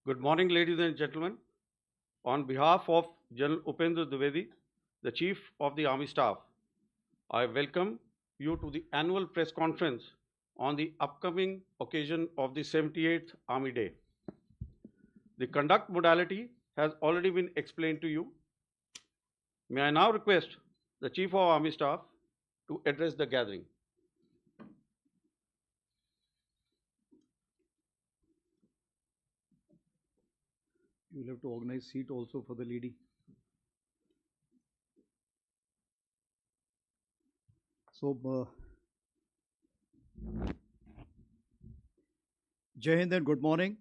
Good morning, ladies and gentlemen. On behalf of General Upendra Dwivedi, the Chief of the Army Staff, I welcome you to the annual press conference on the upcoming occasion of the 78th Army Day. The conduct modality has already been explained to you. May I now request the Chief of Army Staff to address the gathering. You will have to organize seat also for the lady. So, Jai Hind and good morning.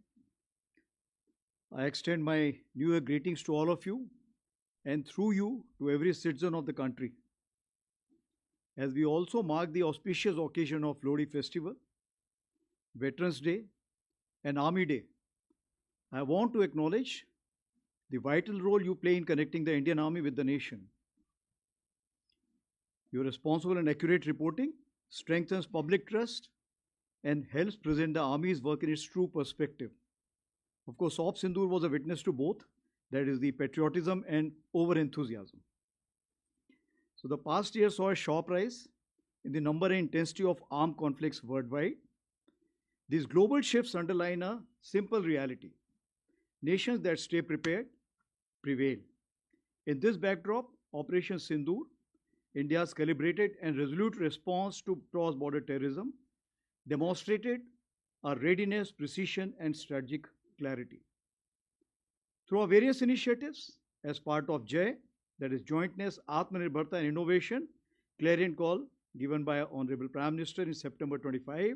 I extend my New Year greetings to all of you and through you to every citizen of the country. As we also mark the auspicious occasion of Lodi Festival, Veterans Day and Army Day, I want to acknowledge the vital role you play in connecting the Indian Army with the nation. Your responsible and accurate reporting strengthens public trust and helps present the Army's work in its true perspective. Of course, Op Sindoor was a witness to both, that is the patriotism and over-enthusiasm. So the past year saw a sharp rise in the number and intensity of armed conflicts worldwide. These global shifts underline a simple reality. Nations that stay prepared prevail. In this backdrop, Operation Sindoor, India's calibrated and resolute response to cross-border terrorism, demonstrated our readiness, precision, and strategic clarity. Through our various initiatives, as part of JAY, that is Jointness, Atmanirbharta and Innovation, clarion call given by Honorable Prime Minister in September 25,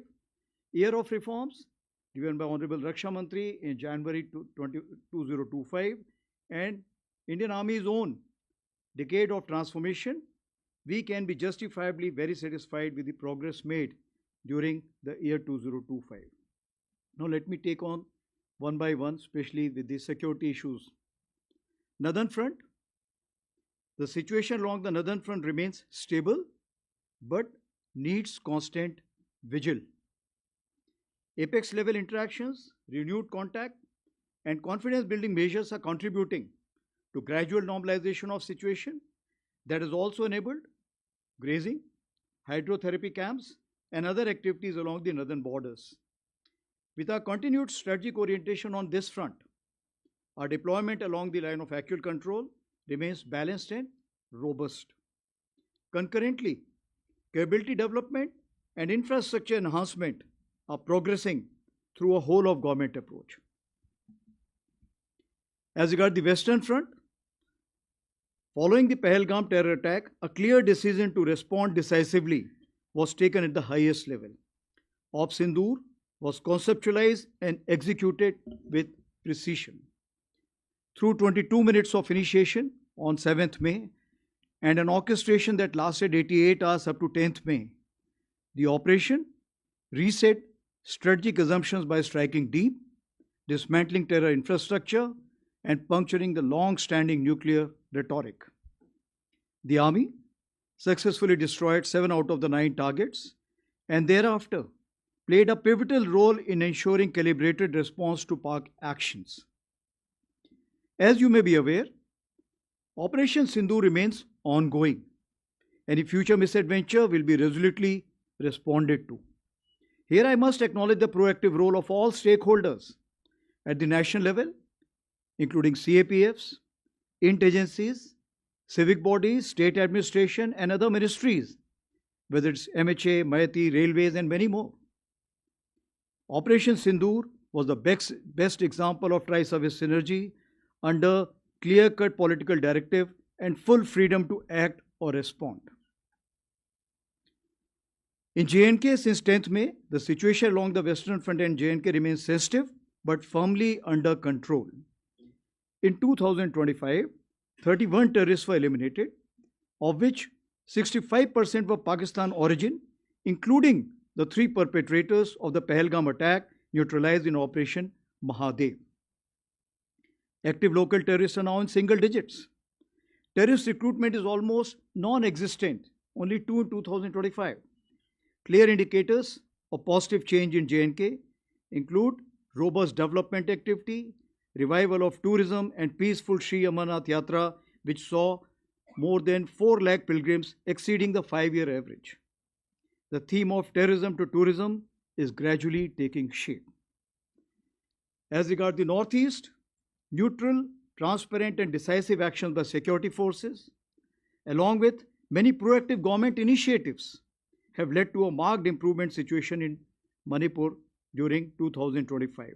Year of Reforms, given by Honorable Raksha Mantri in January 2025, and Indian Army's own Decade of Transformation, we can be justifiably very satisfied with the progress made during the year 2025. Now let me take on one by one, especially with the security issues. Northern Front. The situation along the Northern Front remains stable but needs constant vigil. Apex level interactions, renewed contact, and confidence building measures are contributing to gradual normalization of situation that has also enabled grazing, hydrotherapy camps, and other activities along the northern borders. With our continued strategic orientation on this front, our deployment along the line of actual control remains balanced and robust. Concurrently, capability development and infrastructure enhancement are progressing through a whole of government approach. As regards the Western Front, following the Pahalgam terror attack, a clear decision to respond decisively was taken at the highest level. Op Sindoor was conceptualized and executed with precision. Through 22 minutes of initiation on 7th May and an orchestration that lasted 88 hours up to 10th May, the operation reset strategic assumptions by striking deep, dismantling terror infrastructure, and puncturing the long-standing nuclear rhetoric. The Army successfully destroyed 7 out of the 9 targets and thereafter played a pivotal role in ensuring calibrated response to PAK actions. As you may be aware, Operation Sindoor remains ongoing. Any future misadventure will be resolutely responded to. Here I must acknowledge the proactive role of all stakeholders at the national level, including CAPFs, int-agencies, civic bodies, state administration, and other ministries, whether it's MHA, MAITI, Railways, and many more. Operation Sindoor was the best example of tri-service synergy under clear-cut political directive and full freedom to act or respond. In J&K, since 10th May, the situation along the Western Front and J&K remains sensitive but firmly under control. In 2025, 31 terrorists were eliminated, of which 65% were Pakistan origin, including the 3 perpetrators of the Pahalgam attack neutralized in Operation Mahadev. Active local terrorists are now in single digits. Terrorist recruitment is almost non-existent, only 2 in 2025. Clear indicators of positive change in J&K include robust development activity, revival of tourism, and peaceful Sri Amarnath Yatra, which saw more than 4 lakh pilgrims, exceeding the 5-year average. The theme of terrorism to tourism is gradually taking shape. As regards the Northeast, neutral, transparent, and decisive actions by security forces, along with many proactive government initiatives, have led to a marked improvement situation in Manipur during 2025.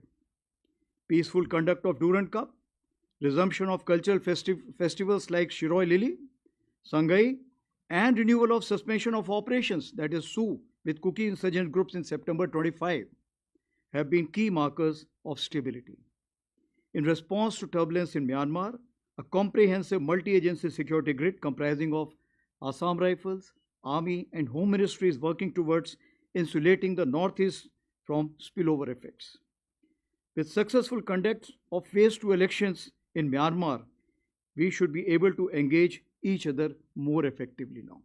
Peaceful conduct of Durand Cup, resumption of cultural festivals like Shiroi Lili, Sangai, and renewal of suspension of operations, that is SU, with Kuki insurgent groups in September 25, have been key markers of stability. In response to turbulence in Myanmar, a comprehensive multi-agency security grid comprising of Assam Rifles, Army, and Home Ministry is working towards insulating the Northeast from spillover effects. With successful conduct of phase 2 elections in Myanmar, we should be able to engage each other more effectively now.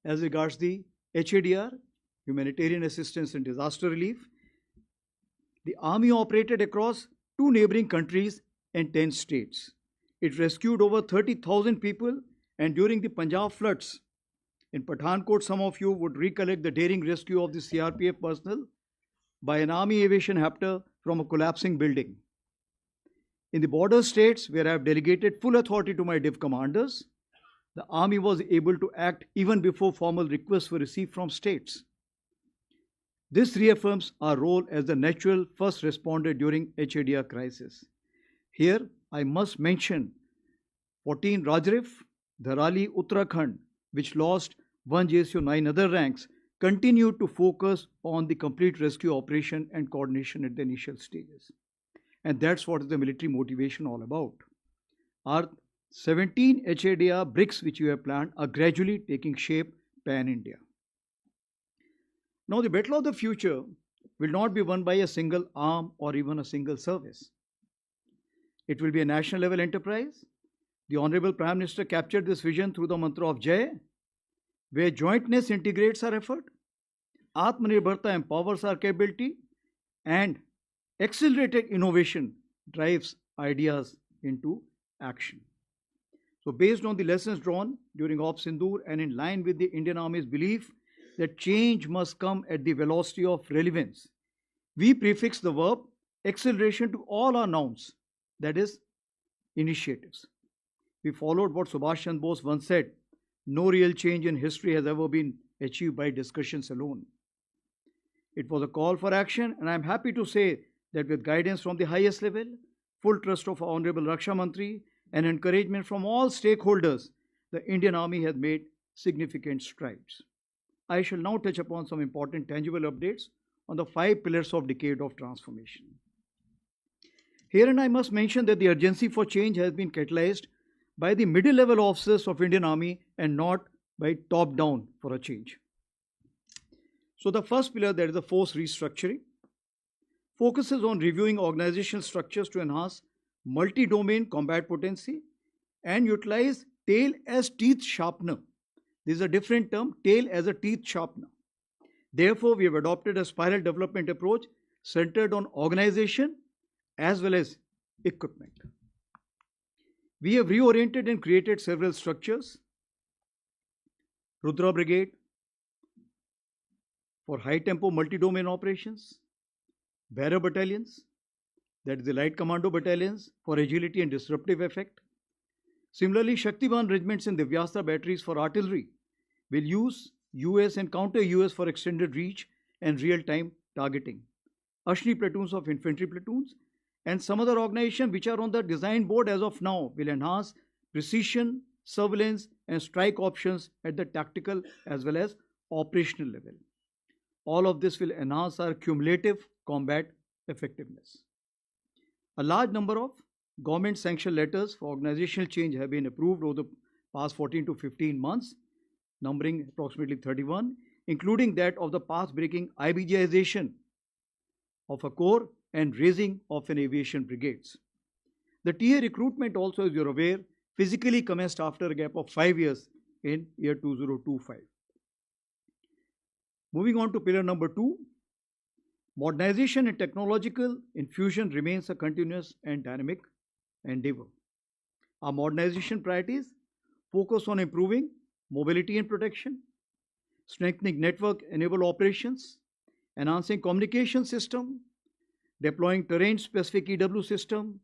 As regards the HADR, Humanitarian Assistance and Disaster Relief, the Army operated across 2 neighboring countries and 10 states. It rescued over 30,000 people, and during the Punjab floods in Pathankot, some of you would recollect the daring rescue of the CRPF personnel by an Army aviation helicopter from a collapsing building. In the border states, where I have delegated full authority to my div commanders, the Army was able to act even before formal requests were received from states. This reaffirms our role as the natural first responder during HADR crisis. Here, I must mention 14 Rajrif, Dharali, Uttarakhand, which lost 1 JSO 9 other ranks, continued to focus on the complete rescue operation and coordination at the initial stages. And that's what is the military motivation all about. Our 17 HADR bricks which we have planned are gradually taking shape pan-India. Now, the battle of the future will not be won by a single arm or even a single service. It will be a national level enterprise. The Honorable Prime Minister captured this vision through the mantra of Jai, where jointness integrates our effort, Atmanirbharta empowers our capability, and accelerated innovation drives ideas into action. So, based on the lessons drawn during Operation Sindoor and in line with the Indian Army's belief that change must come at the velocity of relevance, we prefix the verb acceleration to all our nouns, that is, initiatives. We followed what Subhash Chandra Bose once said, no real change in history has ever been achieved by discussions alone. It was a call for action, and I am happy to say that with guidance from the highest level, full trust of our Honorable Raksha Mantri, and encouragement from all stakeholders, the Indian Army has made significant strides. I shall now touch upon some important tangible updates on the 5 pillars of decade of transformation. Herein I must mention that the urgency for change has been catalyzed by the middle level officers of Indian Army and not by top down for a change. So the first pillar, that is the force restructuring, focuses on reviewing organizational structures to enhance multi-domain combat potency and utilize tail as teeth sharpener. This is a different term, tail as a teeth sharpener. Therefore, we have adopted a spiral development approach centered on organization as well as equipment. We have reoriented and created several structures. Rudra Brigade for high-tempo multi-domain operations, Bearer battalions, that is the light commando battalions for agility and disruptive effect. Similarly, Shaktiban regiments and Divyastra batteries for artillery will use US and counter-US for extended reach and real-time targeting. Ashni platoons of infantry platoons and some other organizations which are on the design board as of now will enhance precision, surveillance, and strike options at the tactical as well as operational level. All of this will enhance our cumulative combat effectiveness. A large number of government sanctioned letters for organizational change have been approved over the past 14 to 15 months, numbering approximately 31, including that of the path-breaking IBJization of a corps and raising of an aviation brigades. The TA recruitment also, as you are aware, physically commenced after a gap of 5 years in year 2025. Moving on to pillar number 2, Modernization and technological infusion remains a continuous and dynamic endeavor. Our modernization priorities focus on improving mobility and protection, strengthening network-enabled operations, enhancing communication system, deploying terrain-specific EW system,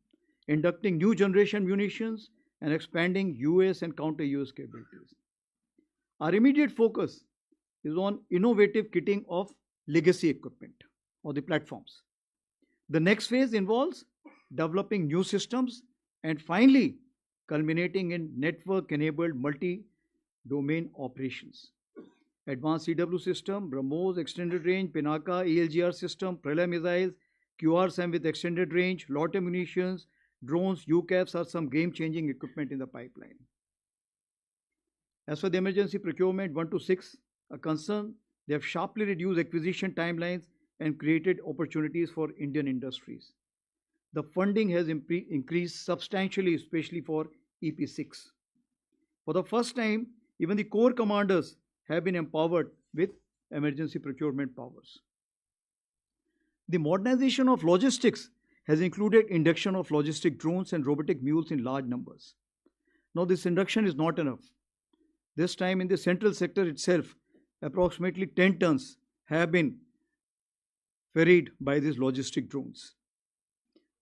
inducting new generation munitions, and expanding US and counter-US capabilities. Our immediate focus is on innovative kitting of legacy equipment or the platforms. The next phase involves developing new systems and finally culminating in network-enabled multi-domain operations. Advanced EW system, BrahMos, extended range, Pinaka, ELGR system, Pralay missiles, QR-SAM with extended range, Lotte munitions, drones, UCAVs are some game-changing equipment in the pipeline. As for the emergency procurement 1 to 6 are concerned, they have sharply reduced acquisition timelines and created opportunities for Indian industries. The funding has increased substantially, especially for EP6. For the first time, even the core commanders have been empowered with emergency procurement powers. The modernization of logistics has included induction of logistic drones and robotic mules in large numbers. Now, this induction is not enough. This time in the central sector itself, approximately 10 tons have been ferried by these logistic drones.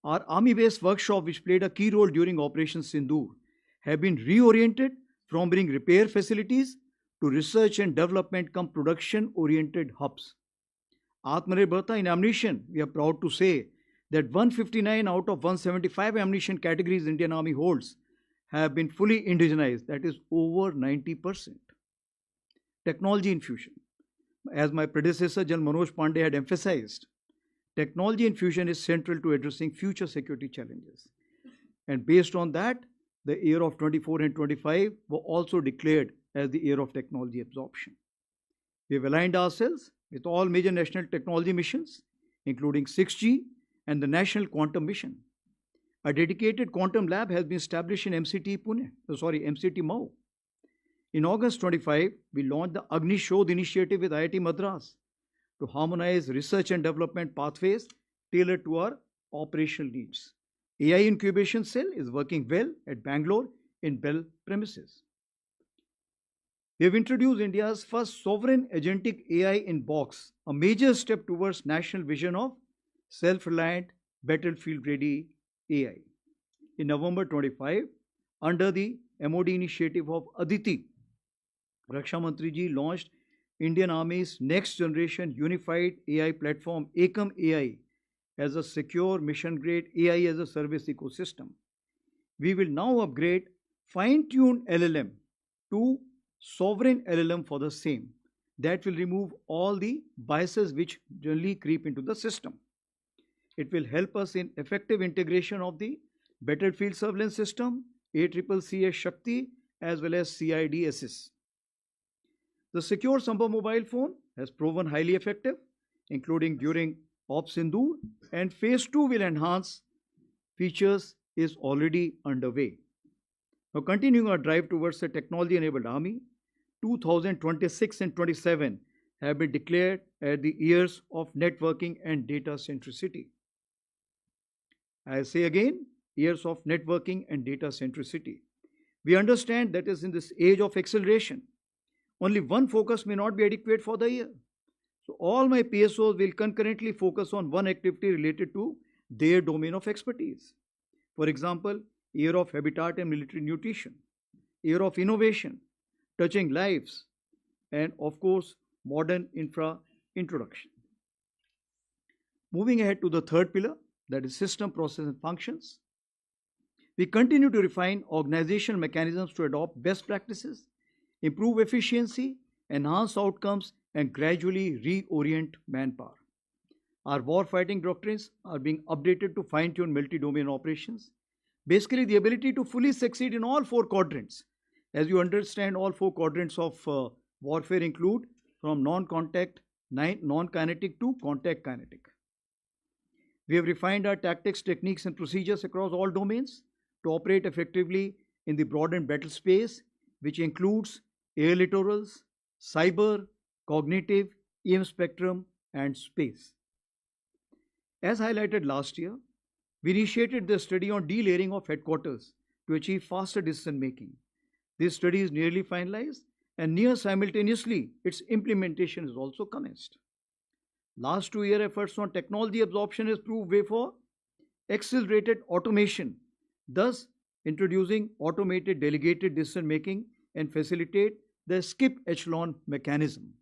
Our army-based workshop, which played a key role during Operation Sindoor, have been reoriented from being repair facilities to research and development come production-oriented hubs. Atmanirbharta in ammunition, we are proud to say that 159 out of 175 ammunition categories Indian Army holds have been fully indigenized, that is over 90%. Technology infusion. As my predecessor, General Manoj Pandey, had emphasized, technology infusion is central to addressing future security challenges. And based on that, the year of 24 and 25 were also declared as the year of technology absorption. We have aligned ourselves with all major national technology missions, including 6G and the National Quantum Mission. A dedicated quantum lab has been established in MCT Mau. In August 25, we launched the Agni Shodh initiative with IIT Madras to harmonize research and development pathways tailored to our operational needs. AI incubation cell is working well at Bangalore in Bell premises. We have introduced India's first sovereign agentic AI in box, a major step towards national vision of self-reliant, battlefield-ready AI. In November 25, under the MOD initiative of Aditi, Raksha Mantri ji launched Indian Army's next generation unified AI platform, Ekam AI, as a secure mission-grade AI as a service ecosystem. We will now upgrade fine-tuned LLM to sovereign LLM for the same. That will remove all the biases which generally creep into the system. It will help us in effective integration of the battlefield surveillance system, ACCC Shakti, as well as CIDSS. The secure Sambhav mobile phone has proven highly effective, including during Op Sindoor, and phase 2 will enhance features is already underway. Now, continuing our drive towards a technology-enabled army, 2026 and 27 have been declared as the years of networking and data centricity. I say again, years of networking and data centricity. We understand that is in this age of acceleration, only one focus may not be adequate for the year. So all my PSOs will concurrently focus on one activity related to their domain of expertise. For example, year of habitat and military nutrition, year of innovation, touching lives, and of course, modern infra introduction. Moving ahead to the third pillar, that is system, process, and functions. We continue to refine organizational mechanisms to adopt best practices, improve efficiency, enhance outcomes, and gradually reorient manpower. Our warfighting doctrines are being updated to fine-tune multi-domain operations. Basically, the ability to fully succeed in all four quadrants. As you understand, all four quadrants of warfare include from non-contact, non-kinetic to contact kinetic. We have refined our tactics, techniques, and procedures across all domains to operate effectively in the broadened battle space, which includes air littorals, cyber, cognitive, EM spectrum, and space. As highlighted last year, we initiated the study on delayering of headquarters to achieve faster decision making. This study is nearly finalized and near simultaneously its implementation is also commenced. Last 2 year efforts on technology absorption has proved way for accelerated automation, thus introducing automated delegated decision making and facilitate the skip echelon mechanism.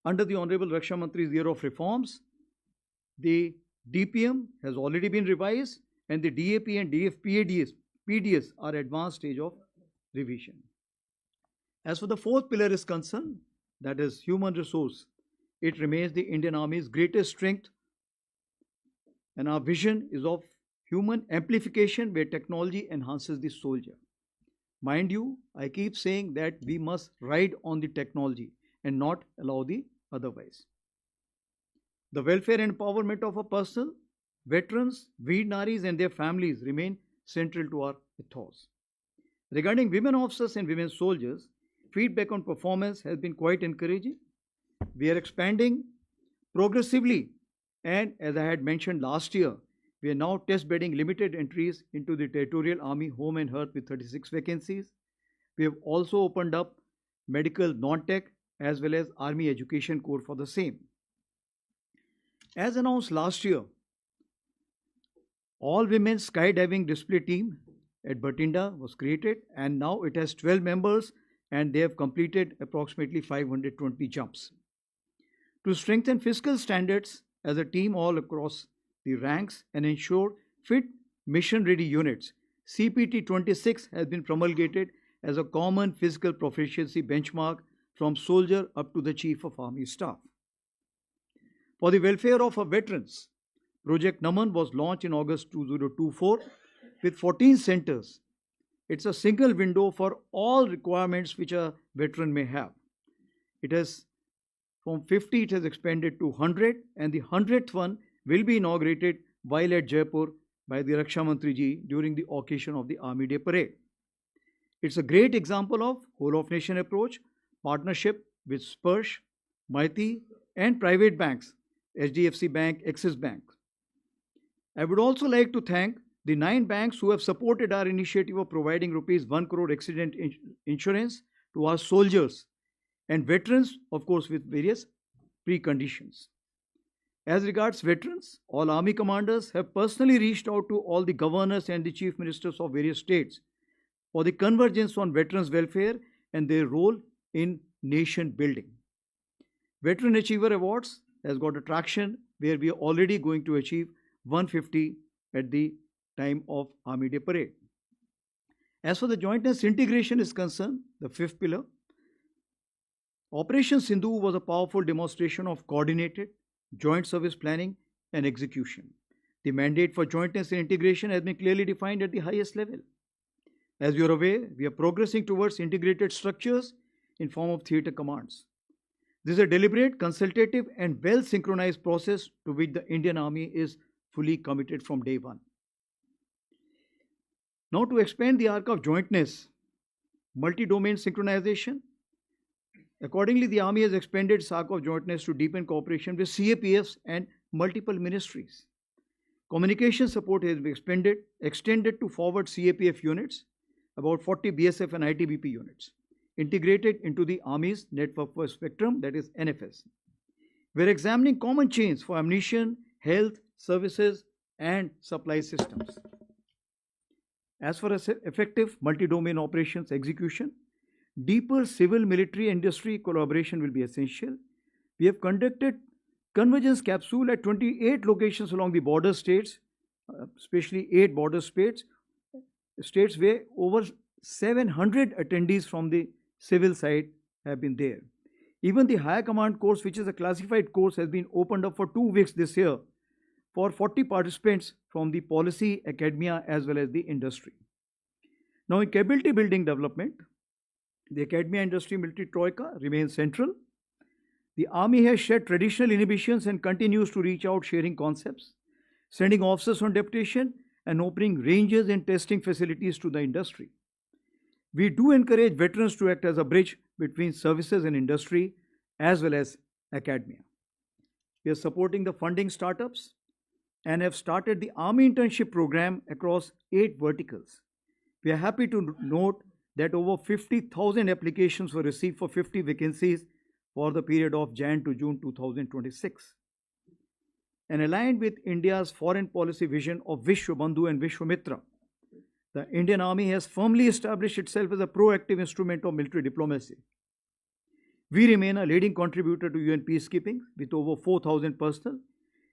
Under the Honorable Raksha Mantri's year of reforms, the DPM has already been revised and the DAP and PDS are advanced stage of revision. As for the fourth pillar is concerned, that is human resource, it remains the Indian Army's greatest strength, and our vision is of human amplification where technology enhances the soldier. Mind you, I keep saying that we must ride on the technology and not allow the otherwise. The welfare and empowerment of our personnel, veterans, Veer Naris and their families remain central to our ethos. Regarding women officers and women soldiers, feedback on performance has been quite encouraging. We are expanding progressively, and as I had mentioned last year, we are now test bedding limited entries into the Territorial Army Home and Hearth with 36 vacancies. We have also opened up medical non-tech as well as Army Education Corps for the same. As announced last year, all women skydiving display team at Batinda was created and now it has 12 members and they have completed approximately 520 jumps. To strengthen fiscal standards as a team all across the ranks and ensure fit mission-ready units, CPT 26 has been promulgated as a common physical proficiency benchmark from soldier up to the Chief of Army Staff. For the welfare of our veterans, Project Naman was launched in August 2024 with 14 centers. It's a single window for all requirements which a veteran may have. It has from 50 it has expanded to 100 and the 100th one will be inaugurated while at Jaipur by the Raksha Mantri ji during the occasion of the Army Day Parade. It's a great example of whole of nation approach, partnership with Sparsh, Maiti and private banks, HDFC Bank, Axis Bank. I would also like to thank the 9 banks who have supported our initiative of providing rupees 1 crore accident insurance to our soldiers and veterans, of course, with various preconditions. As regards veterans, all army commanders have personally reached out to all the governors and the chief ministers of various states for the convergence on veterans' welfare and their role in nation building. Veteran Achiever Awards has got a traction where we are already going to achieve 150 at the time of Army Day Parade. As for the jointness integration is concerned, the fifth pillar, Operation Sindhu was a powerful demonstration of coordinated joint service planning and execution. The mandate for jointness and integration has been clearly defined at the highest level. As you are aware, we are progressing towards integrated structures in form of theatre commands. This is a deliberate, consultative and well-synchronized process to which the Indian Army is fully committed from day one. Now to expand the arc of jointness, multi-domain synchronization, accordingly the Army has expanded its arc of jointness to deepen cooperation with CAPFs and multiple ministries. Communication support has been extended to forward CAPF units, about 40 BSF and ITBP units, integrated into the Army's Network for Spectrum, that is NFS. We are examining common chains for ammunition, health, services and supply systems. As for effective multi-domain operations execution, deeper civil-military industry collaboration will be essential. We have conducted convergence capsule at 28 locations along the border states, especially 8 border states where over 700 attendees from the civil side have been there. Even the Higher Command course, which is a classified course, has been opened up for 2 weeks this year for 40 participants from the policy, academia as well as the industry. Now in capability building development, the academia industry military troika remains central. The Army has shed traditional inhibitions and continues to reach out sharing concepts, sending officers on deputation and opening ranges and testing facilities to the industry. We do encourage veterans to act as a bridge between services and industry as well as academia. We are supporting the funding startups and have started the Army internship program across 8 verticals. We are happy to note that over 50,000 applications were received for 50 vacancies for the period of Jan to June 2026. And aligned with India's foreign policy vision of Vishwabandhu and Vishwamitra, the Indian Army has firmly established itself as a proactive instrument of military diplomacy. We remain a leading contributor to UN peacekeeping with over 4,000 personnel,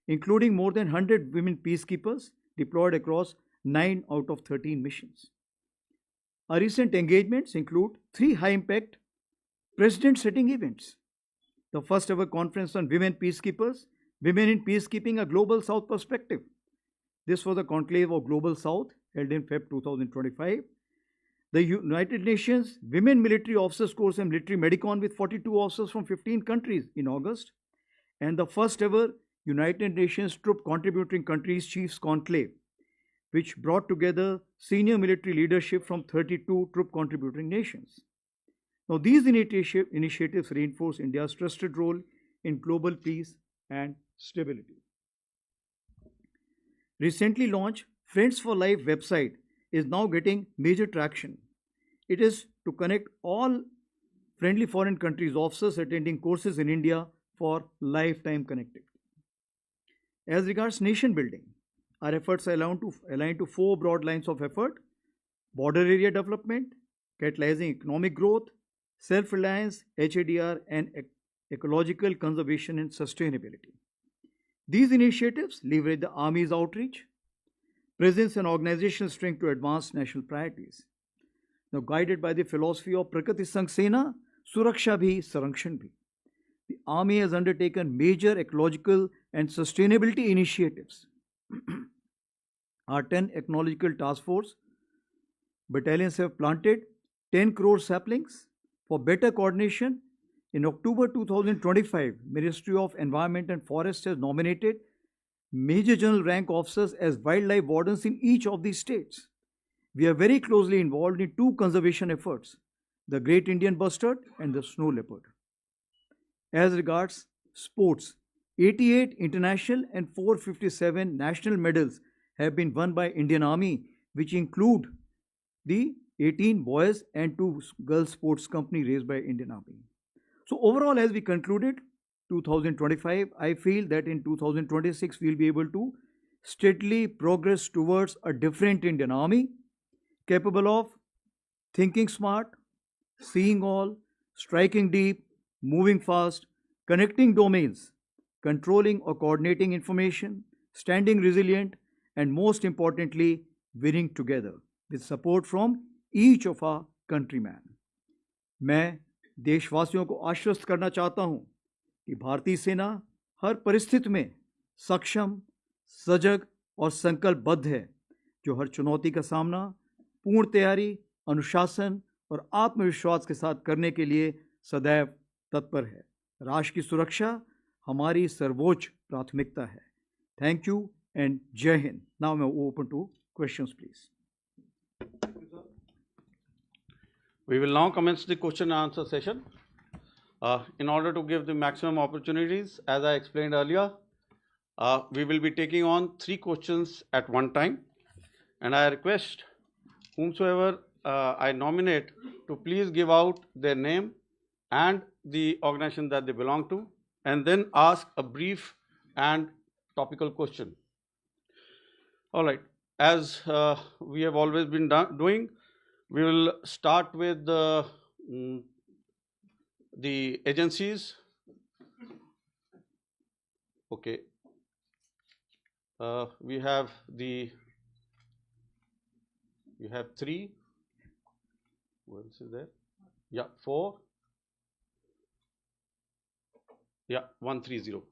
including more than 100 women peacekeepers deployed across 9 out of 13 missions. Our recent engagements include 3 high-impact precedent-setting events. The first ever conference on women peacekeepers, Women in Peacekeeping, a Global South Perspective. This was a conclave of Global South held in Feb 2025. The United Nations Women Military Officers Course and Military Medicon with 42 officers from 15 countries in August. And the first ever United Nations Troop Contributing Countries Chiefs Conclave, which brought together senior military leadership from 32 troop contributing nations. Now, these initiatives reinforce India's trusted role in global peace and stability. Recently launched Friends for Life website is now getting major traction. It is to connect all friendly foreign countries officers attending courses in India for lifetime connectivity. As regards nation building, our efforts are aligned to 4 broad lines of effort: border area development, catalyzing economic growth, self-reliance, HADR, and ecological conservation and sustainability. These initiatives leverage the Army's outreach, presence, and organizational strength to advance national priorities. Now, guided by the philosophy of Prakriti Sang Sena, Suraksha Bhi, Sarakshan Bhi, the Army has undertaken major ecological and sustainability initiatives. Our 10 ecological task force battalions have planted 10 crore saplings for better coordination. In October 2025, Ministry of Environment and Forest has nominated Major General rank officers as wildlife wardens in each of these states. We are very closely involved in 2 conservation efforts, the Great Indian Bustard and the Snow Leopard. As regards sports, 88 international and 457 national medals have been won by Indian Army, which include the 18 boys and 2 girls sports company raised by Indian Army. So overall, as we concluded 2025, I feel that in 2026 we will be able to steadily progress towards a different Indian Army, capable of thinking smart, seeing all, striking deep, moving fast, connecting domains, controlling or coordinating information, standing resilient, and most importantly, winning together with support from each of our countrymen. मैं देशवासियों को आश्वस्त करना चाहता हूं कि भारतीय सेना हर परिस्थिति में सक्षम, सजग और संकल्पबद्ध है, जो हर चुनौती का सामना पूर्ण तैयारी, अनुशासन और आत्मविश्वास के साथ करने के लिए सदैव तत्पर है। राष्ट्र की सुरक्षा हमारी सर्वोच्च प्राथमिकता है। थैंक यू एंड जय हिंद। नाउ मैं open two questions please. We will now commence the question and answer session. In order to give the maximum opportunities, as I explained earlier, we will be taking on 3 questions at one time, and I request whomsoever I nominate to please give out their name and the organization that they belong to, and then ask a brief and topical question. All right, as we have always been doing, we will start with the agencies. Okay. We have 3. What else is there? Yeah, 4. Yeah, 130.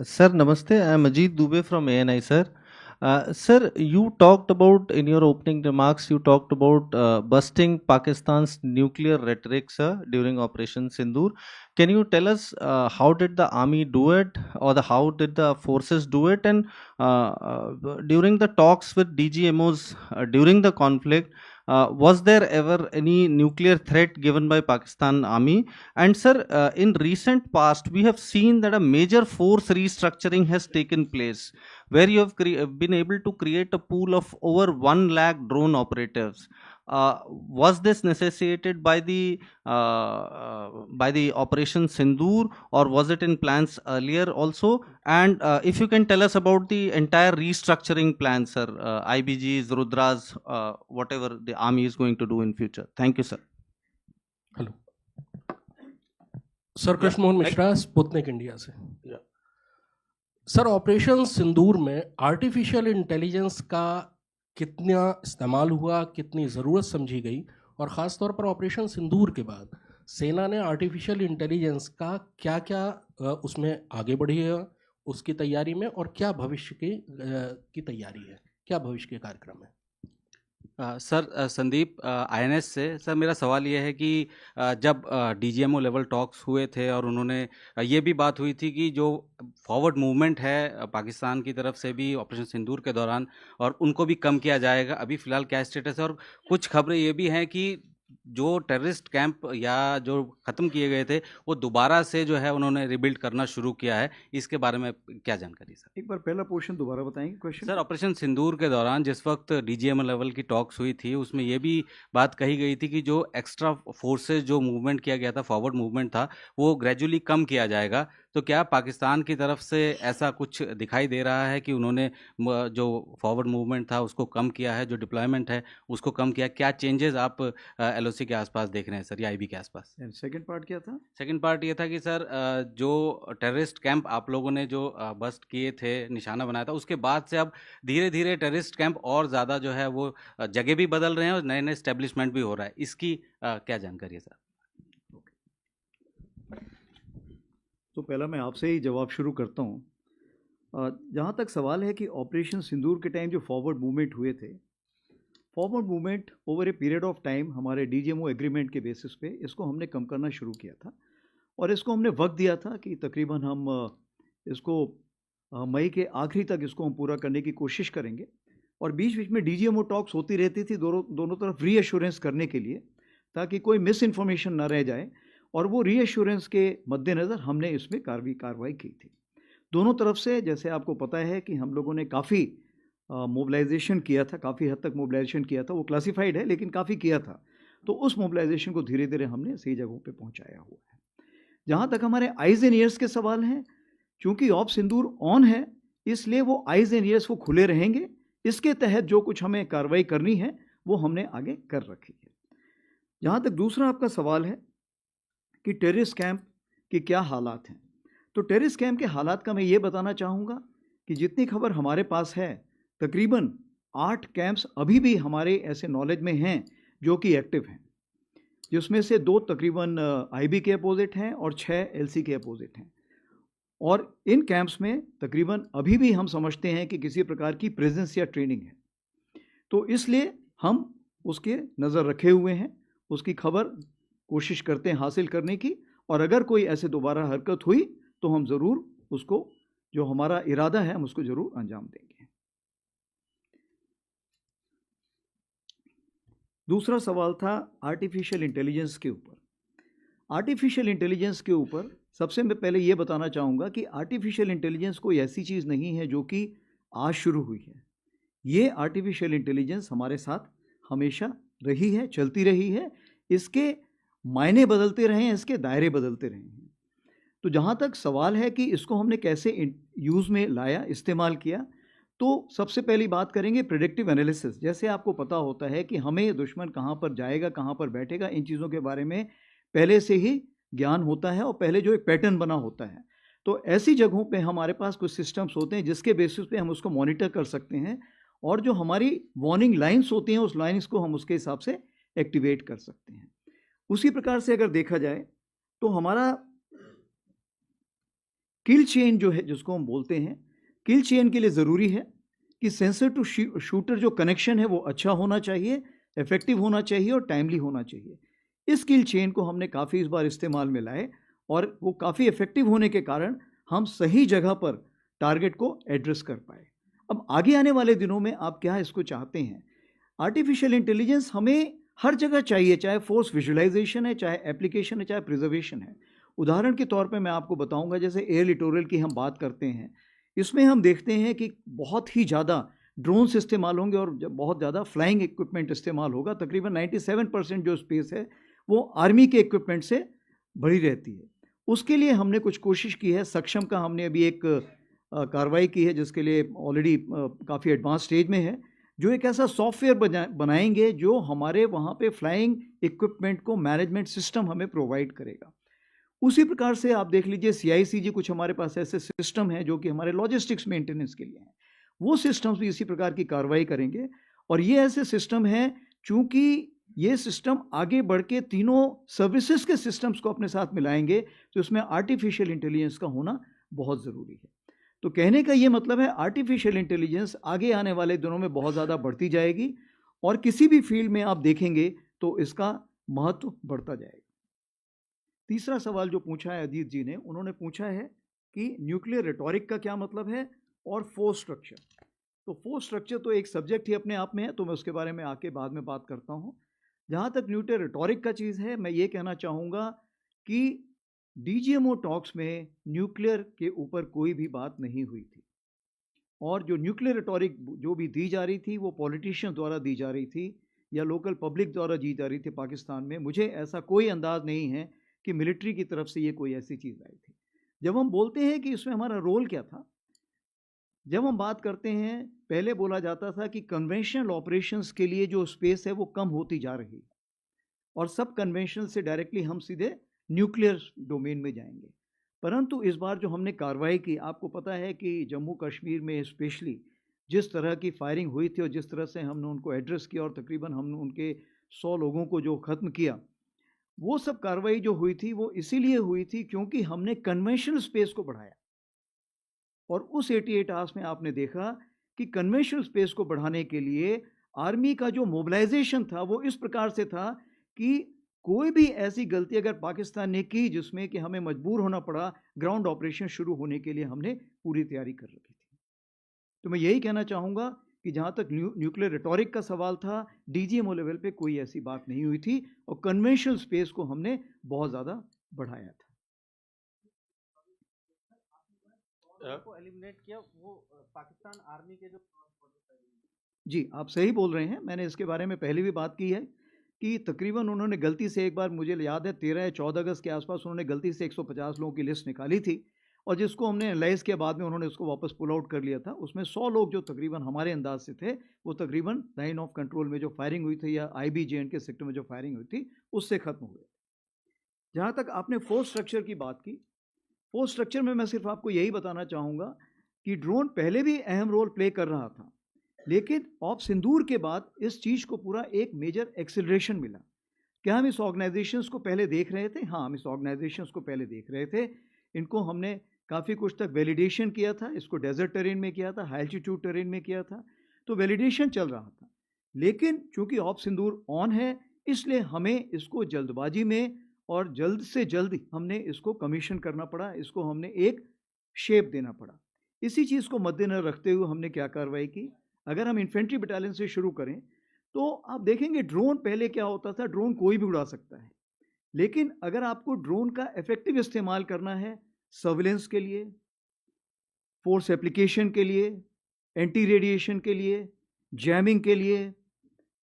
Sir, Namaste. I am Ajit Dubey from ANI, sir. Sir, you talked about, in your opening remarks, you talked about busting Pakistan's nuclear rhetoric, sir, during Operation Sindoor. Can you tell us how did the army do it, or how did the forces do it? And during the talks with DGMOs during the conflict, Was there ever any nuclear threat given by Pakistan Army? And sir, in recent past, we have seen that a major force restructuring has taken place, where you have been able to create a pool of over 1 lakh drone operatives. Was this necessitated by the Operation Sindoor, or was it in plans earlier also? And if you can tell us about the entire restructuring plan, sir, IBGs, Rudras, whatever the army is going to do in future. Thank you, sir. Hello sir, Krishna Mohan Mishra, Sputnik India से। Sir, operation सिंदूर में artificial intelligence का कितना इस्तेमाल हुआ, कितनी ज़रूरत समझी गई, और ख़ास तौर पर ऑपरेशन सिंदूर के बाद सेना ने आर्टिफिशियल इंटेलिजेंस का क्या क्या उसमें आगे बढ़ी है उसकी तैयारी में, और क्या भविष्य की तैयारी है, क्या भविष्य के कार्यक्रम है? सर, संदीप आईएनएस से। सर, मेरा सवाल ये है कि जब डीजीएमओ लेवल टॉक्स हुए थे और उन्होंने ये भी बात हुई थी कि जो फॉरवर्ड मूवमेंट है पाकिस्तान की तरफ से भी ऑपरेशन सिंदूर के दौरान, और उनको भी कम किया जाएगा, अभी फ़िलहाल क्या स्टेटस है? और कुछ खबरें ये भी हैं कि जो टेररिस्ट कैंप या जो ख़त्म किए गए थे वो दोबारा से जो है उन्होंने रिबिल्ड करना शुरू किया है, इसके बारे में क्या जानकारी सर? एक बार पहला पोर्शन दोबारा बताएंगे क्वेश्चन। सर, ऑपरेशन सिंदूर के दौरान जिस वक्त डीजीएम लेवल की टॉक्स हुई थी, उसमें ये भी बात कही गई थी कि जो एक्स्ट्रा फोर्सेस जो मूवमेंट किया गया था, फॉरवर्ड मूवमेंट था, वो ग्रेजुअली कम किया जाएगा। तो क्या पाकिस्तान की तरफ से ऐसा कुछ दिखाई दे रहा है कि उन्होंने जो फॉरवर्ड मूवमेंट था उसको कम किया है, जो डिप्लॉयमेंट है उसको कम किया? क्या चेंजेस आप एलओसी के आसपास देख रहे हैं सर, या आईबी के आसपास? सेकंड पार्ट क्या था? सेकंड पार्ट ये था कि सर जो टेररिस्ट कैंप आप लोगों ने जो बस्ट किए थे, निशाना बनाया था, उसके बाद से अब धीरे धीरे टेररिस्ट कैंप और ज़्यादा जो है वो जगह भी बदल रहे हैं और नए नए स्टैब्लिशमेंट भी हो रहा है, इसकी क्या जानकारी है सर? तो पहला मैं आपसे ही जवाब शुरू करता हूँ। जहाँ तक सवाल है कि ऑपरेशन सिंदूर के टाइम जो फॉरवर्ड मूवमेंट हुए थे, forward movement over a period of time हमारे डीजीएमओ एग्रीमेंट के बेसिस पे इसको हमने कम करना शुरू किया था, और इसको हमने वक्त दिया था कि तकरीबन हम इसको मई के आखिरी तक इसको हम पूरा करने की कोशिश करेंगे। और बीच बीच में डीजीएमओ टॉक्स होती रहती थी दोनों तरफ रीएश्योरेंस करने के लिए, ताकि कोई मिस इन्फॉर्मेशन ना रह जाए, और वो रीएश्योरेंस के मद्देनज़र हमने इसमें कार्रवाई की थी दोनों तरफ से। जैसे आपको पता है कि हम लोगों ने काफ़ी मोबिलाइजेशन किया था, काफ़ी हद तक मोबिलाइजेशन किया था, वो क्लासिफाइड है लेकिन काफ़ी किया था, तो उस मोबिलाइजेशन को धीरे धीरे हमने सही जगहों पे पहुंचाया हुआ है। जहाँ तक हमारे आइज़ एंड ईयर्स के सवाल हैं, चूँकि ऑप सिंदूर ऑन है इसलिए वो आइज़ एंड ईयर्स वो खुले रहेंगे, इसके तहत जो कुछ हमें कार्रवाई करनी है वो हमने आगे कर रखी है। जहाँ तक दूसरा आपका सवाल है कि टेररिस्ट कैंप के क्या हालात हैं, तो टेररिस्ट कैंप के हालात का मैं ये बताना चाहूँगा कि जितनी खबर हमारे पास है, तकरीबन 8 कैंप्स अभी भी हमारे ऐसे नॉलेज में हैं जो कि एक्टिव हैं, जिसमें से 2 तकरीबन आईबी के अपोजिट हैं और 6 एलसी के अपोजिट हैं। और इन कैंप्स में तकरीबन अभी भी हम समझते हैं कि किसी प्रकार की प्रेजेंस या ट्रेनिंग है, तो इसलिए हम उसके नज़र रखे हुए हैं, उसकी खबर कोशिश करते हैं हासिल करने की, और अगर कोई ऐसे दोबारा हरकत हुई तो हम ज़रूर उसको, जो हमारा इरादा है, हम उसको ज़रूर अंजाम देंगे। दूसरा सवाल था आर्टिफिशियल इंटेलिजेंस के ऊपर। आर्टिफिशियल इंटेलिजेंस के ऊपर सबसे मैं पहले ये बताना चाहूँगा कि आर्टिफिशियल इंटेलिजेंस कोई ऐसी चीज़ नहीं है जो कि आज शुरू हुई है। ये आर्टिफिशियल इंटेलिजेंस हमारे साथ हमेशा रही है, चलती रही है, इसके मायने बदलते रहे हैं, इसके दायरे बदलते रहे हैं। तो जहाँ तक सवाल है कि इसको हमने कैसे यूज़ में लाया, इस्तेमाल किया, तो सबसे पहली बात करेंगे प्रेडिक्टिव एनालिसिस। जैसे आपको पता होता है कि हमें दुश्मन कहाँ पर जाएगा, कहाँ पर बैठेगा, इन चीज़ों के बारे में पहले से ही ज्ञान होता है और पहले जो एक पैटर्न बना होता है। तो ऐसी जगहों पे हमारे पास कुछ सिस्टम्स होते हैं जिसके बेसिस पे हम उसको मॉनिटर कर सकते हैं, और जो हमारी वार्निंग लाइन्स होती हैं उस लाइन्स को हम उसके हिसाब से एक्टिवेट कर सकते हैं। उसी प्रकार से अगर देखा जाए तो हमारा किल चेन जो है, जिसको हम बोलते हैं, किल चेन के लिए ज़रूरी है कि सेंसर टू शूटर जो कनेक्शन है वो अच्छा होना चाहिए, इफेक्टिव होना चाहिए और टाइमली होना चाहिए। इस किल चेन को हमने काफ़ी इस बार इस्तेमाल में लाए, और वो काफ़ी इफेक्टिव होने के कारण हम सही जगह पर टारगेट को एड्रेस कर पाए। अब आगे आने वाले दिनों में आप क्या इसको चाहते हैं, आर्टिफिशियल इंटेलिजेंस हमें हर जगह चाहिए, चाहे फोर्स विजुअलाइजेशन है, चाहे एप्लीकेशन है, चाहे प्रिजर्वेशन है। उदाहरण के तौर पे मैं आपको बताऊंगा, जैसे एयर लिटोरल की हम बात करते हैं, इसमें हम देखते हैं कि बहुत ही ज़्यादा ड्रोन्स इस्तेमाल होंगे और बहुत ज़्यादा फ्लाइंग इक्विपमेंट इस्तेमाल होगा। तकरीबन 97% जो स्पेस है वो आर्मी के इक्विपमेंट से भरी रहती है। उसके लिए हमने कुछ कोशिश की है। सक्षम का हमने अभी एक कार्रवाई की है, जिसके लिए ऑलरेडी काफ़ी एडवांस स्टेज में है, जो एक ऐसा सॉफ्टवेयर बनाएंगे जो हमारे वहाँ पे फ्लाइंग इक्विपमेंट को मैनेजमेंट सिस्टम हमें प्रोवाइड करेगा। उसी प्रकार से आप देख लीजिए CICG, कुछ हमारे पास ऐसे सिस्टम हैं जो कि हमारे लॉजिस्टिक्स मेंटेनेंस के लिए हैं, वो सिस्टम्स भी इसी प्रकार की कार्रवाई करेंगे। और ये ऐसे सिस्टम हैं, चूंकि ये सिस्टम आगे बढ़ के तीनों सर्विसेज के सिस्टम्स को अपने साथ मिलाएंगे, तो इसमें आर्टिफिशियल इंटेलिजेंस का होना बहुत ज़रूरी है। तो कहने का ये मतलब है, आर्टिफिशियल इंटेलिजेंस आगे आने वाले दिनों में बहुत ज़्यादा बढ़ती जाएगी और किसी भी फील्ड में आप देखेंगे तो इसका महत्व बढ़ता जाएगा। तीसरा सवाल जो पूछा है अजीत जी ने, उन्होंने पूछा है कि न्यूक्लियर रेटोरिक का क्या मतलब है और फोर्स स्ट्रक्चर। तो फोर्स स्ट्रक्चर तो एक सब्जेक्ट ही अपने आप में है, तो मैं उसके बारे में आके बाद में बात करता हूँ। जहाँ तक न्यूक्लियर रेटोरिक का चीज़ है, मैं ये कहना चाहूँगा कि DGMO टॉक्स में न्यूक्लियर के ऊपर कोई भी बात नहीं हुई थी, और जो न्यूक्लियर रेटोरिक जो भी दी जा रही थी वो पॉलिटिशियन द्वारा दी जा रही थी या लोकल पब्लिक द्वारा दी जा रही थी पाकिस्तान में। मुझे ऐसा कोई अंदाज़ नहीं है कि मिलिट्री की तरफ से ये कोई ऐसी चीज़ आई थी। जब हम बोलते हैं कि इसमें हमारा रोल क्या था, जब हम बात करते हैं, पहले बोला जाता था कि कन्वेंशनल ऑपरेशंस के लिए जो स्पेस है वो कम होती जा रही है और सब कन्वेंशनल से डायरेक्टली हम सीधे न्यूक्लियर डोमेन में जाएंगे। परंतु इस बार जो हमने कार्रवाई की, आपको पता है कि जम्मू कश्मीर में स्पेशली जिस तरह की फायरिंग हुई थी और जिस तरह से हमने उनको एड्रेस किया और तकरीबन हमने उनके 100 लोगों को जो ख़त्म किया, वो सब कार्रवाई जो हुई थी वो इसीलिए हुई थी क्योंकि हमने कन्वेंशनल स्पेस को बढ़ाया। और उस 88 आवर्स में आपने देखा कि कन्वेंशनल स्पेस को बढ़ाने के लिए आर्मी का जो मोबिलाइजेशन था वो इस प्रकार से था कि कोई भी ऐसी गलती अगर पाकिस्तान ने की जिसमें कि हमें मजबूर होना पड़ा ग्राउंड ऑपरेशन शुरू होने के लिए, हमने पूरी तैयारी कर रखी थी। तो मैं यही कहना चाहूँगा कि जहाँ तक न्यूक्लियर रेटोरिक का सवाल था, DGMO लेवल पे कोई ऐसी बात नहीं हुई थी और कन्वेंशनल स्पेस को हमने बहुत ज़्यादा बढ़ाया था। को एलिमिनेट किया वो पाकिस्तान आर्मी के जो जी, आप सही बोल रहे हैं। मैंने इसके बारे में पहले भी बात की है कि तकरीबन उन्होंने गलती से एक बार, मुझे याद है 13 या 14 अगस्त के आसपास, उन्होंने गलती से 150 लोगों की लिस्ट निकाली थी और जिसको हमने एनालाइज किया बाद में उन्होंने उसको वापस पुल आउट कर लिया था। उसमें 100 लोग जो तकरीबन हमारे अंदाज से थे, वो तकरीबन लाइन ऑफ कंट्रोल में जो फायरिंग हुई थी या IBJN के सेक्टर में जो फायरिंग हुई थी उससे ख़त्म हुए। जहाँ तक आपने फोर्स स्ट्रक्चर की बात की, फोर्स स्ट्रक्चर में मैं सिर्फ आपको यही बताना चाहूँगा कि ड्रोन पहले भी अहम रोल प्ले कर रहा था, लेकिन ऑप सिंदूर के बाद इस चीज़ को पूरा एक मेजर एक्सेलरेशन मिला। क्या हम इस ऑर्गेनाइजेशंस को पहले देख रहे थे? हाँ, हम इस ऑर्गेनाइजेशंस को पहले देख रहे थे। इनको हमने काफ़ी कुछ तक वैलिडेशन किया था, इसको डेजर्ट टेरेन में किया था, हाई एल्टीट्यूड टेरेन में किया था, तो वैलिडेशन चल रहा था। लेकिन चूंकि ऑप सिंदूर ऑन है, इसलिए हमें इसको जल्दबाजी में और जल्द से जल्द हमने इसको कमीशन करना पड़ा, इसको हमने एक शेप देना पड़ा। इसी चीज़ को मद्देनजर रखते हुए हमने क्या कार्रवाई की, अगर हम इन्फेंट्री बटालियन से शुरू करें तो आप देखेंगे ड्रोन पहले क्या होता था, ड्रोन कोई भी उड़ा सकता है, लेकिन अगर आपको ड्रोन का इफेक्टिव इस्तेमाल करना है सर्विलेंस के लिए, फोर्स एप्लीकेशन के लिए, एंटी रेडिएशन के लिए, जैमिंग के लिए,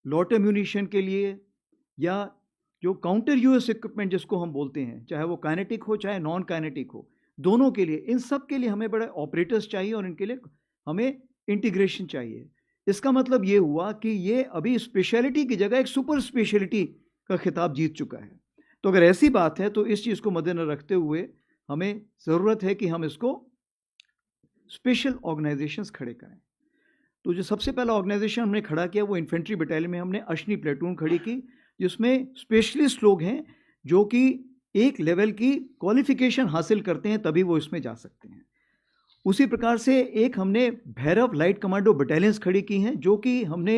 लॉट एम्यूनिशन के लिए, या जो काउंटर यूएस इक्विपमेंट जिसको हम बोलते हैं, चाहे वो काइनेटिक हो चाहे नॉन काइनेटिक हो, दोनों के लिए, इन सब के लिए हमें बड़े ऑपरेटर्स चाहिए और इनके लिए हमें इंटीग्रेशन चाहिए। इसका मतलब ये हुआ कि ये अभी स्पेशलिटी की जगह एक सुपर स्पेशलिटी का खिताब जीत चुका है। तो अगर ऐसी बात है तो इस चीज़ को मद्देनजर रखते हुए हमें ज़रूरत है कि हम इसको स्पेशल ऑर्गेनाइजेशंस खड़े करें। तो जो सबसे पहला ऑर्गेनाइजेशन हमने खड़ा किया वो इन्फेंट्री बटालियन में हमने अशनी प्लेटून खड़ी की, जिसमें स्पेशलिस्ट लोग हैं जो कि एक लेवल की क्वालिफिकेशन हासिल करते हैं, तभी वो इसमें जा सकते हैं। उसी प्रकार से एक हमने भैरव लाइट कमांडो बटालियंस खड़ी की हैं, जो कि हमने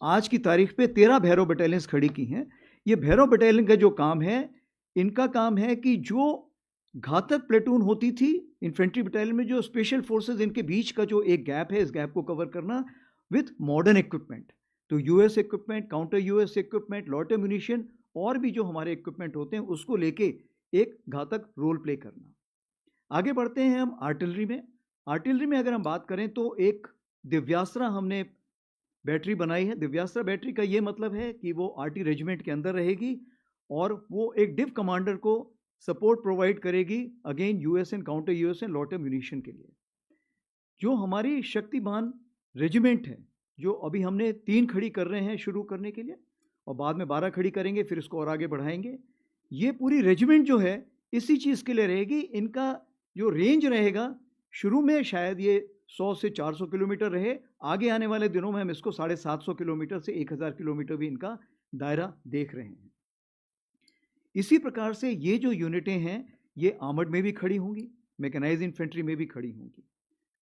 आज की तारीख पे 13 भैरव बटालियंस खड़ी की हैं। ये भैरव बटालियन का जो काम है, इनका काम है कि जो घातक प्लेटून होती थी इन्फेंट्री बटालियन में, जो स्पेशल फोर्सेस, इनके बीच का जो एक गैप है, इस गैप को कवर करना विथ मॉडर्न इक्विपमेंट। तो US equipment, counter US equipment, lot ammunition और भी जो हमारे इक्विपमेंट होते हैं उसको लेके एक घातक रोल प्ले करना। आगे बढ़ते हैं हम आर्टिलरी में। आर्टिलरी में अगर हम बात करें तो एक दिव्यास्त्र हमने बैटरी बनाई है। दिव्यास्त्र बैटरी का ये मतलब है कि वो आरटी रेजिमेंट के अंदर रहेगी और वो एक डिव कमांडर को सपोर्ट प्रोवाइड करेगी अगेन यूएसएन, काउंटर यूएसएन, लॉट एम्यूनिशन के लिए। जो हमारी शक्तिमान रेजिमेंट है, जो अभी हमने 3 खड़ी कर रहे हैं शुरू करने के लिए और बाद में 12 खड़ी करेंगे, फिर इसको और आगे बढ़ाएंगे। ये पूरी रेजिमेंट जो है इसी चीज़ के लिए रहेगी। इनका जो रेंज रहेगा शुरू में शायद ये 100 से 400 किलोमीटर रहे, आगे आने वाले दिनों में हम इसको 750 किलोमीटर से 1000 किलोमीटर भी इनका दायरा देख रहे हैं। इसी प्रकार से ये जो यूनिटें हैं ये आर्मर्ड में भी खड़ी होंगी, मैकेनाइज्ड इन्फेंट्री में भी खड़ी होंगी।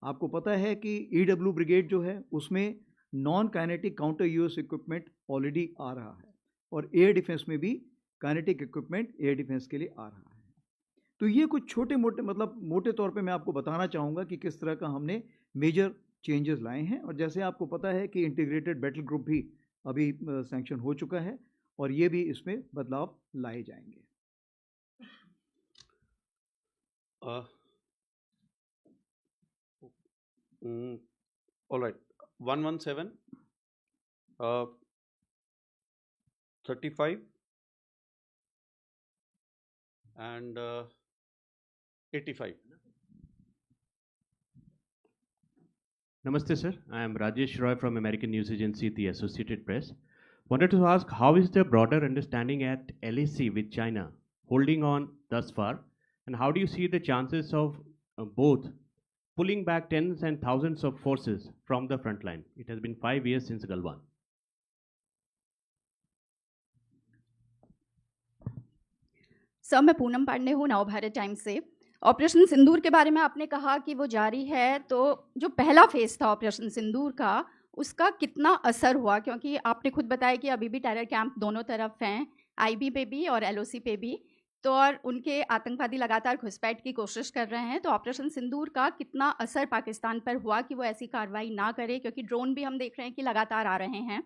आपको पता है कि ईडब्ल्यू ब्रिगेड जो है उसमें non kinetic counter US equipment already आ रहा है और एयर डिफेंस में भी काइनेटिक इक्विपमेंट एयर डिफेंस के लिए आ रहा है। तो ये कुछ छोटे मोटे मतलब मोटे तौर पे मैं आपको बताना चाहूँगा कि किस तरह का हमने मेजर चेंजेस लाए हैं। और जैसे आपको पता है कि इंटीग्रेटेड बैटल ग्रुप भी अभी सैंक्शन हो चुका है और ये भी इसमें बदलाव लाए जाएंगे। All right, 117, 35 and 85. Namaste, sir. I am Rajesh Roy from American News Agency, the Associated Press. Wanted to ask, how is the broader understanding at LAC with China holding on thus far, and how do you see the chances of both pulling back tens and thousands of forces from the front line? It has been 5 years since Galwan. Sir, मैं पूनम पांडे हूँ, नव Bharat times से। Operation सिंदूर के बारे में आपने कहा कि वो जारी है, तो जो पहला फेज था ऑपरेशन सिंदूर का उसका कितना असर हुआ? क्योंकि आपने खुद बताया कि अभी भी टेरर कैंप दोनों तरफ हैं, आईबी पे भी और एलओसी पे भी, तो और उनके आतंकवादी लगातार घुसपैठ की कोशिश कर रहे हैं। तो ऑपरेशन सिंदूर का कितना असर पाकिस्तान पर हुआ कि वो ऐसी कार्रवाई ना करे? क्योंकि ड्रोन भी हम देख रहे हैं कि लगातार आ रहे हैं।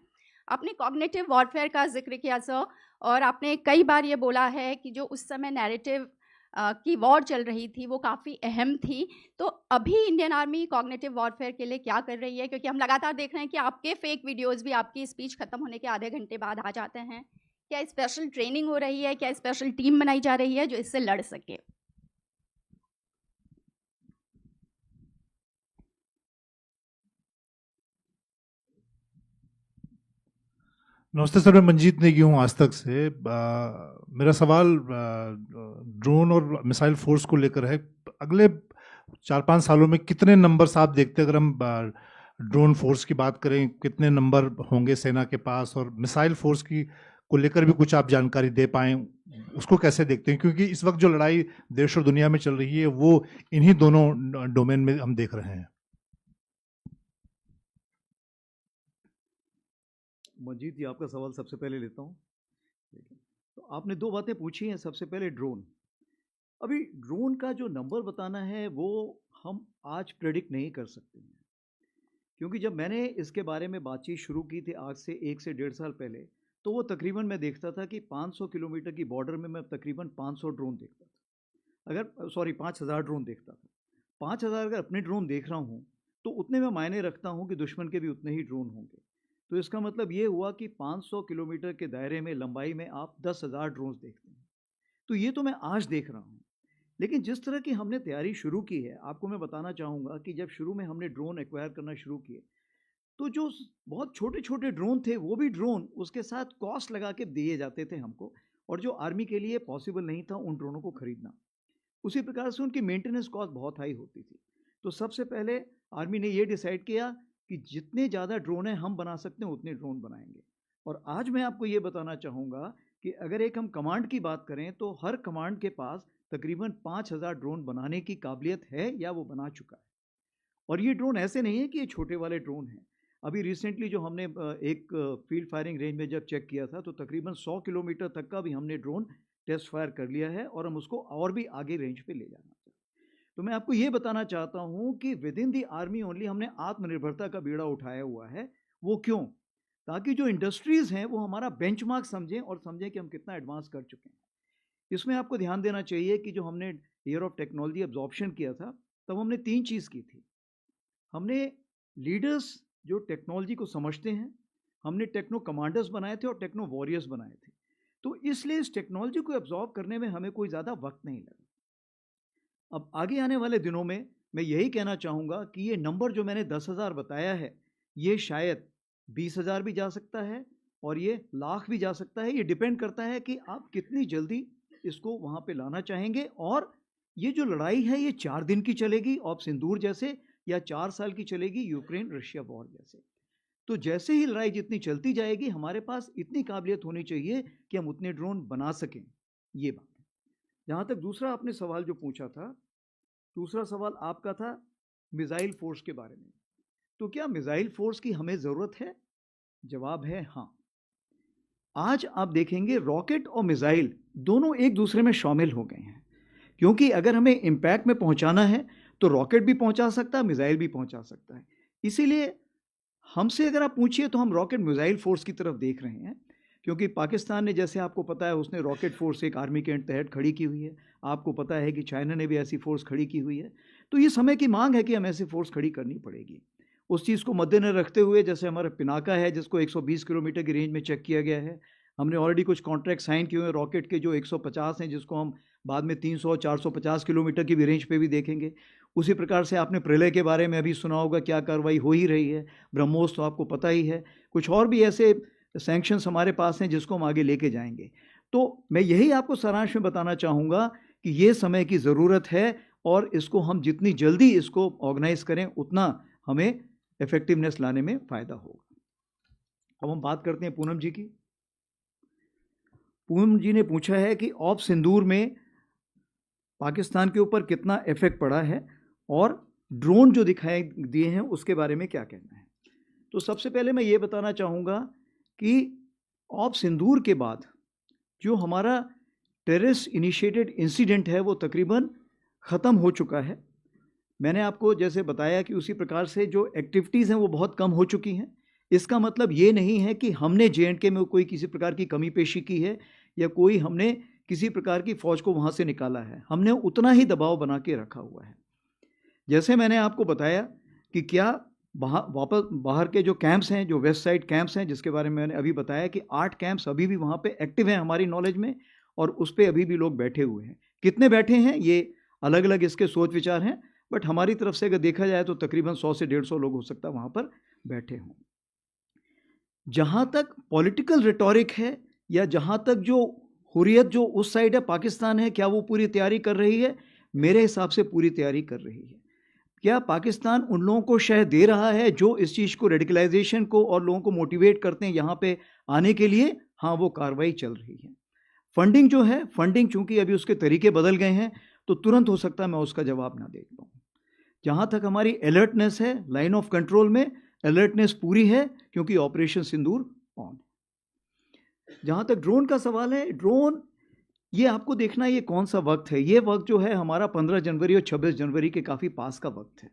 आपने कॉग्निटिव वॉरफेयर का जिक्र किया सर, और आपने कई बार ये बोला है कि जो उस समय नैरेटिव की वॉर चल रही थी वो काफ़ी अहम थी। तो अभी इंडियन आर्मी कॉग्निटिव वॉरफेयर के लिए क्या कर रही है? क्योंकि हम लगातार देख रहे हैं कि आपके फेक वीडियोस भी आपकी स्पीच खत्म होने के आधे घंटे बाद आ जाते हैं। क्या स्पेशल ट्रेनिंग हो रही है? क्या स्पेशल टीम बनाई जा रही है जो इससे लड़ सके? नमस्ते सर, मैं मंजीत नेगी हूँ आज तक से। मेरा सवाल ड्रोन और मिसाइल फोर्स को लेकर है। अगले 4-5 सालों में कितने नंबर्स आप देखते हैं? अगर हम ड्रोन फोर्स की बात करें, कितने नंबर होंगे सेना के पास? और मिसाइल फोर्स की को लेकर भी कुछ आप जानकारी दे पाएँ, उसको कैसे देखते हैं? क्योंकि इस वक्त जो लड़ाई देश और दुनिया में चल रही है वो इन्हीं दोनों डोमेन में हम देख रहे हैं। मंजीत जी, आपका सवाल सबसे पहले लेता हूँ। तो आपने 2 बातें पूछी हैं। सबसे पहले ड्रोन। अभी ड्रोन का जो नंबर बताना है वो हम आज प्रेडिक्ट नहीं कर सकते हैं, क्योंकि जब मैंने इसके बारे में बातचीत शुरू की थी आज से 1 से 1.5 साल पहले, तो वो तकरीबन मैं देखता था कि 500 किलोमीटर की बॉर्डर में मैं तकरीबन 500 ड्रोन देखता था। 5000 ड्रोन देखता था। 5000 अगर अपने ड्रोन देख रहा हूँ तो उतने में मायने रखता हूँ कि दुश्मन के भी उतने ही ड्रोन होंगे। तो इसका मतलब ये हुआ कि 500 किलोमीटर के दायरे में लंबाई में आप 10,000 ड्रोन्स देखते हैं। तो ये तो मैं आज देख रहा हूँ, लेकिन जिस तरह की हमने तैयारी शुरू की है, आपको मैं बताना चाहूँगा कि जब शुरू में हमने ड्रोन एक्वायर करना शुरू किए तो जो बहुत छोटे छोटे ड्रोन थे वो भी ड्रोन उसके साथ कॉस्ट लगा के दिए जाते थे हमको, और जो आर्मी के लिए पॉसिबल नहीं था उन ड्रोनों को खरीदना। उसी प्रकार से उनकी मेंटेनेंस कॉस्ट बहुत हाई होती थी। तो सबसे पहले आर्मी ने ये डिसाइड किया कि जितने ज़्यादा ड्रोन हैं हम बना सकते हैं उतने ड्रोन बनाएंगे। और आज मैं आपको ये बताना चाहूँगा कि अगर एक हम कमांड की बात करें तो हर कमांड के पास तकरीबन 5000 ड्रोन बनाने की काबिलियत है या वो बना चुका है। और ये ड्रोन ऐसे नहीं है कि ये छोटे वाले ड्रोन हैं। अभी रिसेंटली जो हमने एक फील्ड फायरिंग रेंज में जब चेक किया था तो तकरीबन 100 किलोमीटर तक का भी हमने ड्रोन टेस्ट फायर कर लिया है और हम उसको और भी आगे रेंज पे ले जाना चाहते हैं। तो मैं आपको ये बताना चाहता हूँ कि with in the army only हमने आत्मनिर्भरता का बीड़ा उठाया हुआ है। वो क्यों? ताकि जो इंडस्ट्रीज़ हैं वो हमारा बेंचमार्क समझें और समझें कि हम कितना एडवांस कर चुके हैं। इसमें आपको ध्यान देना चाहिए कि जो हमने ईयर ऑफ टेक्नोलॉजी एब्जॉर्प्शन किया था, तब हमने 3 चीज़ की थी। हमने लीडर्स जो टेक्नोलॉजी को समझते हैं, हमने टेक्नो कमांडर्स बनाए थे और टेक्नो वॉरियर्स बनाए थे। तो इसलिए इस टेक्नोलॉजी को एब्जॉर्ब करने में हमें कोई ज़्यादा वक्त नहीं लगा। अब आगे आने वाले दिनों में मैं यही कहना चाहूँगा कि ये नंबर जो मैंने 10,000 बताया है, ये शायद 20,000 भी जा सकता है और ये लाख भी जा सकता है। ये डिपेंड करता है कि आप कितनी जल्दी इसको वहाँ पे लाना चाहेंगे। और ये जो लड़ाई है ये 4 दिन की चलेगी ऑप सिंदूर जैसे, या 4 साल की चलेगी यूक्रेन रशिया वॉर जैसे। तो जैसे ही लड़ाई जितनी चलती जाएगी, हमारे पास इतनी काबिलियत होनी चाहिए कि हम उतने ड्रोन बना सकें। ये बात है। जहाँ तक दूसरा आपने सवाल जो पूछा था, दूसरा सवाल आपका था मिसाइल फोर्स के बारे में। तो क्या मिसाइल फोर्स की हमें ज़रूरत है? जवाब है हाँ। आज आप देखेंगे रॉकेट और मिसाइल दोनों एक दूसरे में शामिल हो गए हैं, क्योंकि अगर हमें इम्पैक्ट में पहुंचाना है तो रॉकेट भी पहुंचा सकता है, मिसाइल भी पहुंचा सकता है। इसीलिए हमसे अगर आप पूछिए तो हम रॉकेट मिसाइल फोर्स की तरफ देख रहे हैं, क्योंकि पाकिस्तान ने, जैसे आपको पता है, उसने रॉकेट फोर्स एक आर्मी के तहत खड़ी की हुई है। आपको पता है कि चाइना ने भी ऐसी फोर्स खड़ी की हुई है। तो ये समय की मांग है कि हमें ऐसी फोर्स खड़ी करनी पड़ेगी। उस चीज़ को मद्देनजर रखते हुए, जैसे हमारा पिनाका है जिसको 120 किलोमीटर की रेंज में चेक किया गया है, हमने ऑलरेडी कुछ कॉन्ट्रैक्ट साइन किए हुए हैं रॉकेट के जो 150 हैं, जिसको हम बाद में 300-450 किलोमीटर की भी रेंज पे भी देखेंगे। उसी प्रकार से आपने प्रलय के बारे में अभी सुना होगा, क्या कार्रवाई हो ही रही है। ब्रह्मोस तो आपको पता ही है। कुछ और भी ऐसे सैंक्शंस हमारे पास हैं जिसको हम आगे लेके जाएंगे। तो मैं यही आपको सारांश में बताना चाहूँगा कि ये समय की ज़रूरत है और इसको हम जितनी जल्दी इसको ऑर्गेनाइज करें उतना हमें इफेक्टिवनेस लाने में फ़ायदा होगा। अब हम बात करते हैं पूनम जी की। पूनम जी ने पूछा है कि ऑप सिंदूर में पाकिस्तान के ऊपर कितना इफेक्ट पड़ा है और ड्रोन जो दिखाए दिए हैं उसके बारे में क्या कहना है। तो सबसे पहले मैं ये बताना चाहूँगा कि ऑप सिंदूर के बाद जो हमारा टेररिस्ट इनिशिएटेड इंसिडेंट है वो तकरीबन ख़त्म हो चुका है। मैंने आपको जैसे बताया कि उसी प्रकार से जो एक्टिविटीज़ हैं वो बहुत कम हो चुकी हैं। इसका मतलब ये नहीं है कि हमने J&K में कोई किसी प्रकार की कमी पेशी की है या कोई हमने किसी प्रकार की फ़ौज को वहाँ से निकाला है। हमने उतना ही दबाव बना के रखा हुआ है। जैसे मैंने आपको बताया कि क्या वापस बाहर के जो कैंप्स हैं, जो वेस्ट साइड कैंप्स हैं, जिसके बारे में मैंने अभी बताया कि 8 कैंप्स अभी भी वहाँ पे एक्टिव हैं हमारी नॉलेज में, और उस पर अभी भी लोग बैठे हुए हैं। कितने बैठे हैं ये अलग अलग इसके सोच विचार हैं, बट हमारी तरफ से अगर देखा जाए तो तकरीबन 100 से 150 लोग हो सकता है वहाँ पर बैठे हों। जहाँ तक पॉलिटिकल रिटोरिक है या जहाँ तक जो हुर्रियत जो उस साइड है, पाकिस्तान है, क्या वो पूरी तैयारी कर रही है? मेरे हिसाब से पूरी तैयारी कर रही है। क्या पाकिस्तान उन लोगों को शह दे रहा है जो इस चीज़ को, रेडिकलाइजेशन को और लोगों को मोटिवेट करते हैं यहाँ पे आने के लिए? हाँ, वो कार्रवाई चल रही है। फंडिंग जो है, फंडिंग चूंकि अभी उसके तरीके बदल गए हैं तो तुरंत हो सकता है मैं उसका जवाब ना दे पाऊँ। जहाँ तक हमारी अलर्टनेस है, लाइन ऑफ कंट्रोल में अलर्टनेस पूरी है, क्योंकि ऑपरेशन सिंदूर ऑन। जहाँ तक ड्रोन का सवाल है, ड्रोन ये आपको देखना ये कौन सा वक्त है। ये वक्त जो है हमारा 15 जनवरी और 26 जनवरी के काफ़ी पास का वक्त है।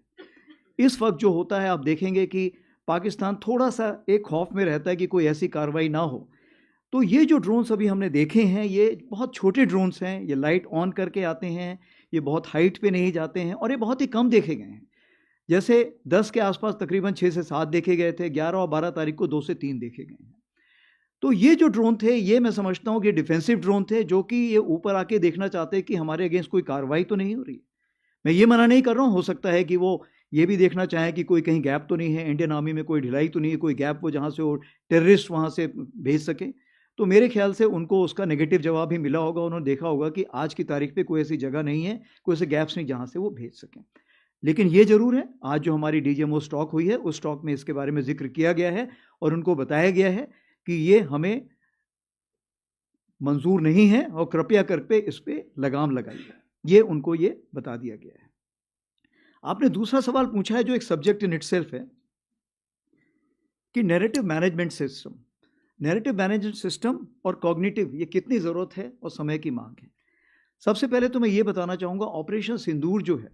इस वक्त जो होता है आप देखेंगे कि पाकिस्तान थोड़ा सा एक खौफ में रहता है कि कोई ऐसी कार्रवाई ना हो। तो ये जो ड्रोन्स अभी हमने देखे हैं ये बहुत छोटे ड्रोन्स हैं, ये लाइट ऑन करके आते हैं, ये बहुत हाइट पे नहीं जाते हैं और ये बहुत ही कम देखे गए हैं। जैसे 10 के आसपास तकरीबन 6 से 7 देखे गए थे, 11 और 12 तारीख को 2 से 3 देखे गए हैं। तो ये जो ड्रोन थे ये मैं समझता हूँ कि डिफेंसिव ड्रोन थे, जो कि ये ऊपर आके देखना चाहते हैं कि हमारे अगेंस्ट कोई कार्रवाई तो नहीं हो रही। मैं ये मना नहीं कर रहा हूँ, हो सकता है कि वो ये भी देखना चाहें कि कोई कहीं गैप तो नहीं है, इंडियन आर्मी में कोई ढिलाई तो नहीं है, कोई गैप वो जहाँ से वो टेररिस्ट वहाँ से भेज सके। तो मेरे ख्याल से उनको उसका नेगेटिव जवाब भी मिला होगा, उन्होंने देखा होगा कि आज की तारीख पे कोई ऐसी जगह नहीं है, कोई ऐसे गैप्स नहीं जहाँ से वो भेज सकें। लेकिन ये ज़रूर है, आज जो हमारी DGMO स्टॉक हुई है उस स्टॉक में इसके बारे में जिक्र किया गया है और उनको बताया गया है कि ये हमें मंजूर नहीं है और कृपया करके इस पर लगाम लगाइए, ये उनको ये बता दिया गया है। आपने दूसरा सवाल पूछा है जो एक सब्जेक्ट इन इटसेल्फ है कि narrative management system, narrative management system और कॉग्निटिव, ये कितनी ज़रूरत है और समय की मांग है। सबसे पहले तो मैं ये बताना चाहूँगा, ऑपरेशन सिंदूर जो है,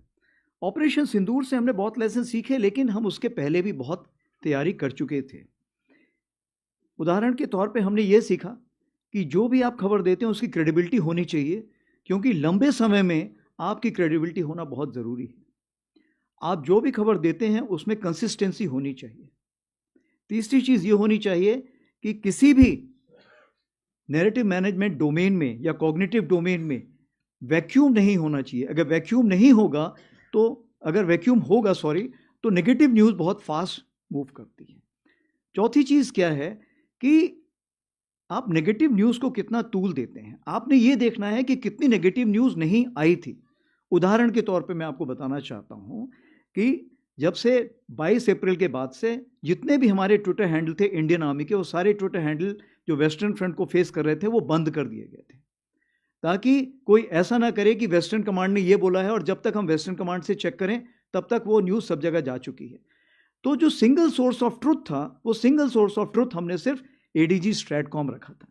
ऑपरेशन सिंदूर से हमने बहुत लेसन सीखे, लेकिन हम उसके पहले भी बहुत तैयारी कर चुके थे। उदाहरण के तौर पे हमने ये सीखा कि जो भी आप खबर देते हैं उसकी क्रेडिबिलिटी होनी चाहिए, क्योंकि लंबे समय में आपकी क्रेडिबिलिटी होना बहुत ज़रूरी है। आप जो भी खबर देते हैं उसमें कंसिस्टेंसी होनी चाहिए। तीसरी चीज़ ये होनी चाहिए कि किसी भी नैरेटिव मैनेजमेंट डोमेन में या कॉग्निटिव डोमेन में वैक्यूम नहीं होना चाहिए। अगर वैक्यूम नहीं होगा तो नेगेटिव न्यूज़ बहुत फास्ट मूव करती है। चौथी चीज़ क्या है कि आप नेगेटिव न्यूज़ को कितना तूल देते हैं। आपने ये देखना है कि कितनी नेगेटिव न्यूज़ नहीं आई थी। उदाहरण के तौर पे मैं आपको बताना चाहता हूँ कि जब से 22 अप्रैल के बाद से जितने भी हमारे ट्विटर हैंडल थे इंडियन आर्मी के, वो सारे ट्विटर हैंडल जो वेस्टर्न फ्रंट को फेस कर रहे थे वो बंद कर दिए गए थे, ताकि कोई ऐसा ना करे कि वेस्टर्न कमांड ने ये बोला है और जब तक हम वेस्टर्न कमांड से चेक करें तब तक वो न्यूज़ सब जगह जा चुकी है। तो जो सिंगल सोर्स ऑफ ट्रुथ था, वो सिंगल सोर्स ऑफ ट्रुथ हमने सिर्फ एडीजी स्ट्रैटकॉम रखा था।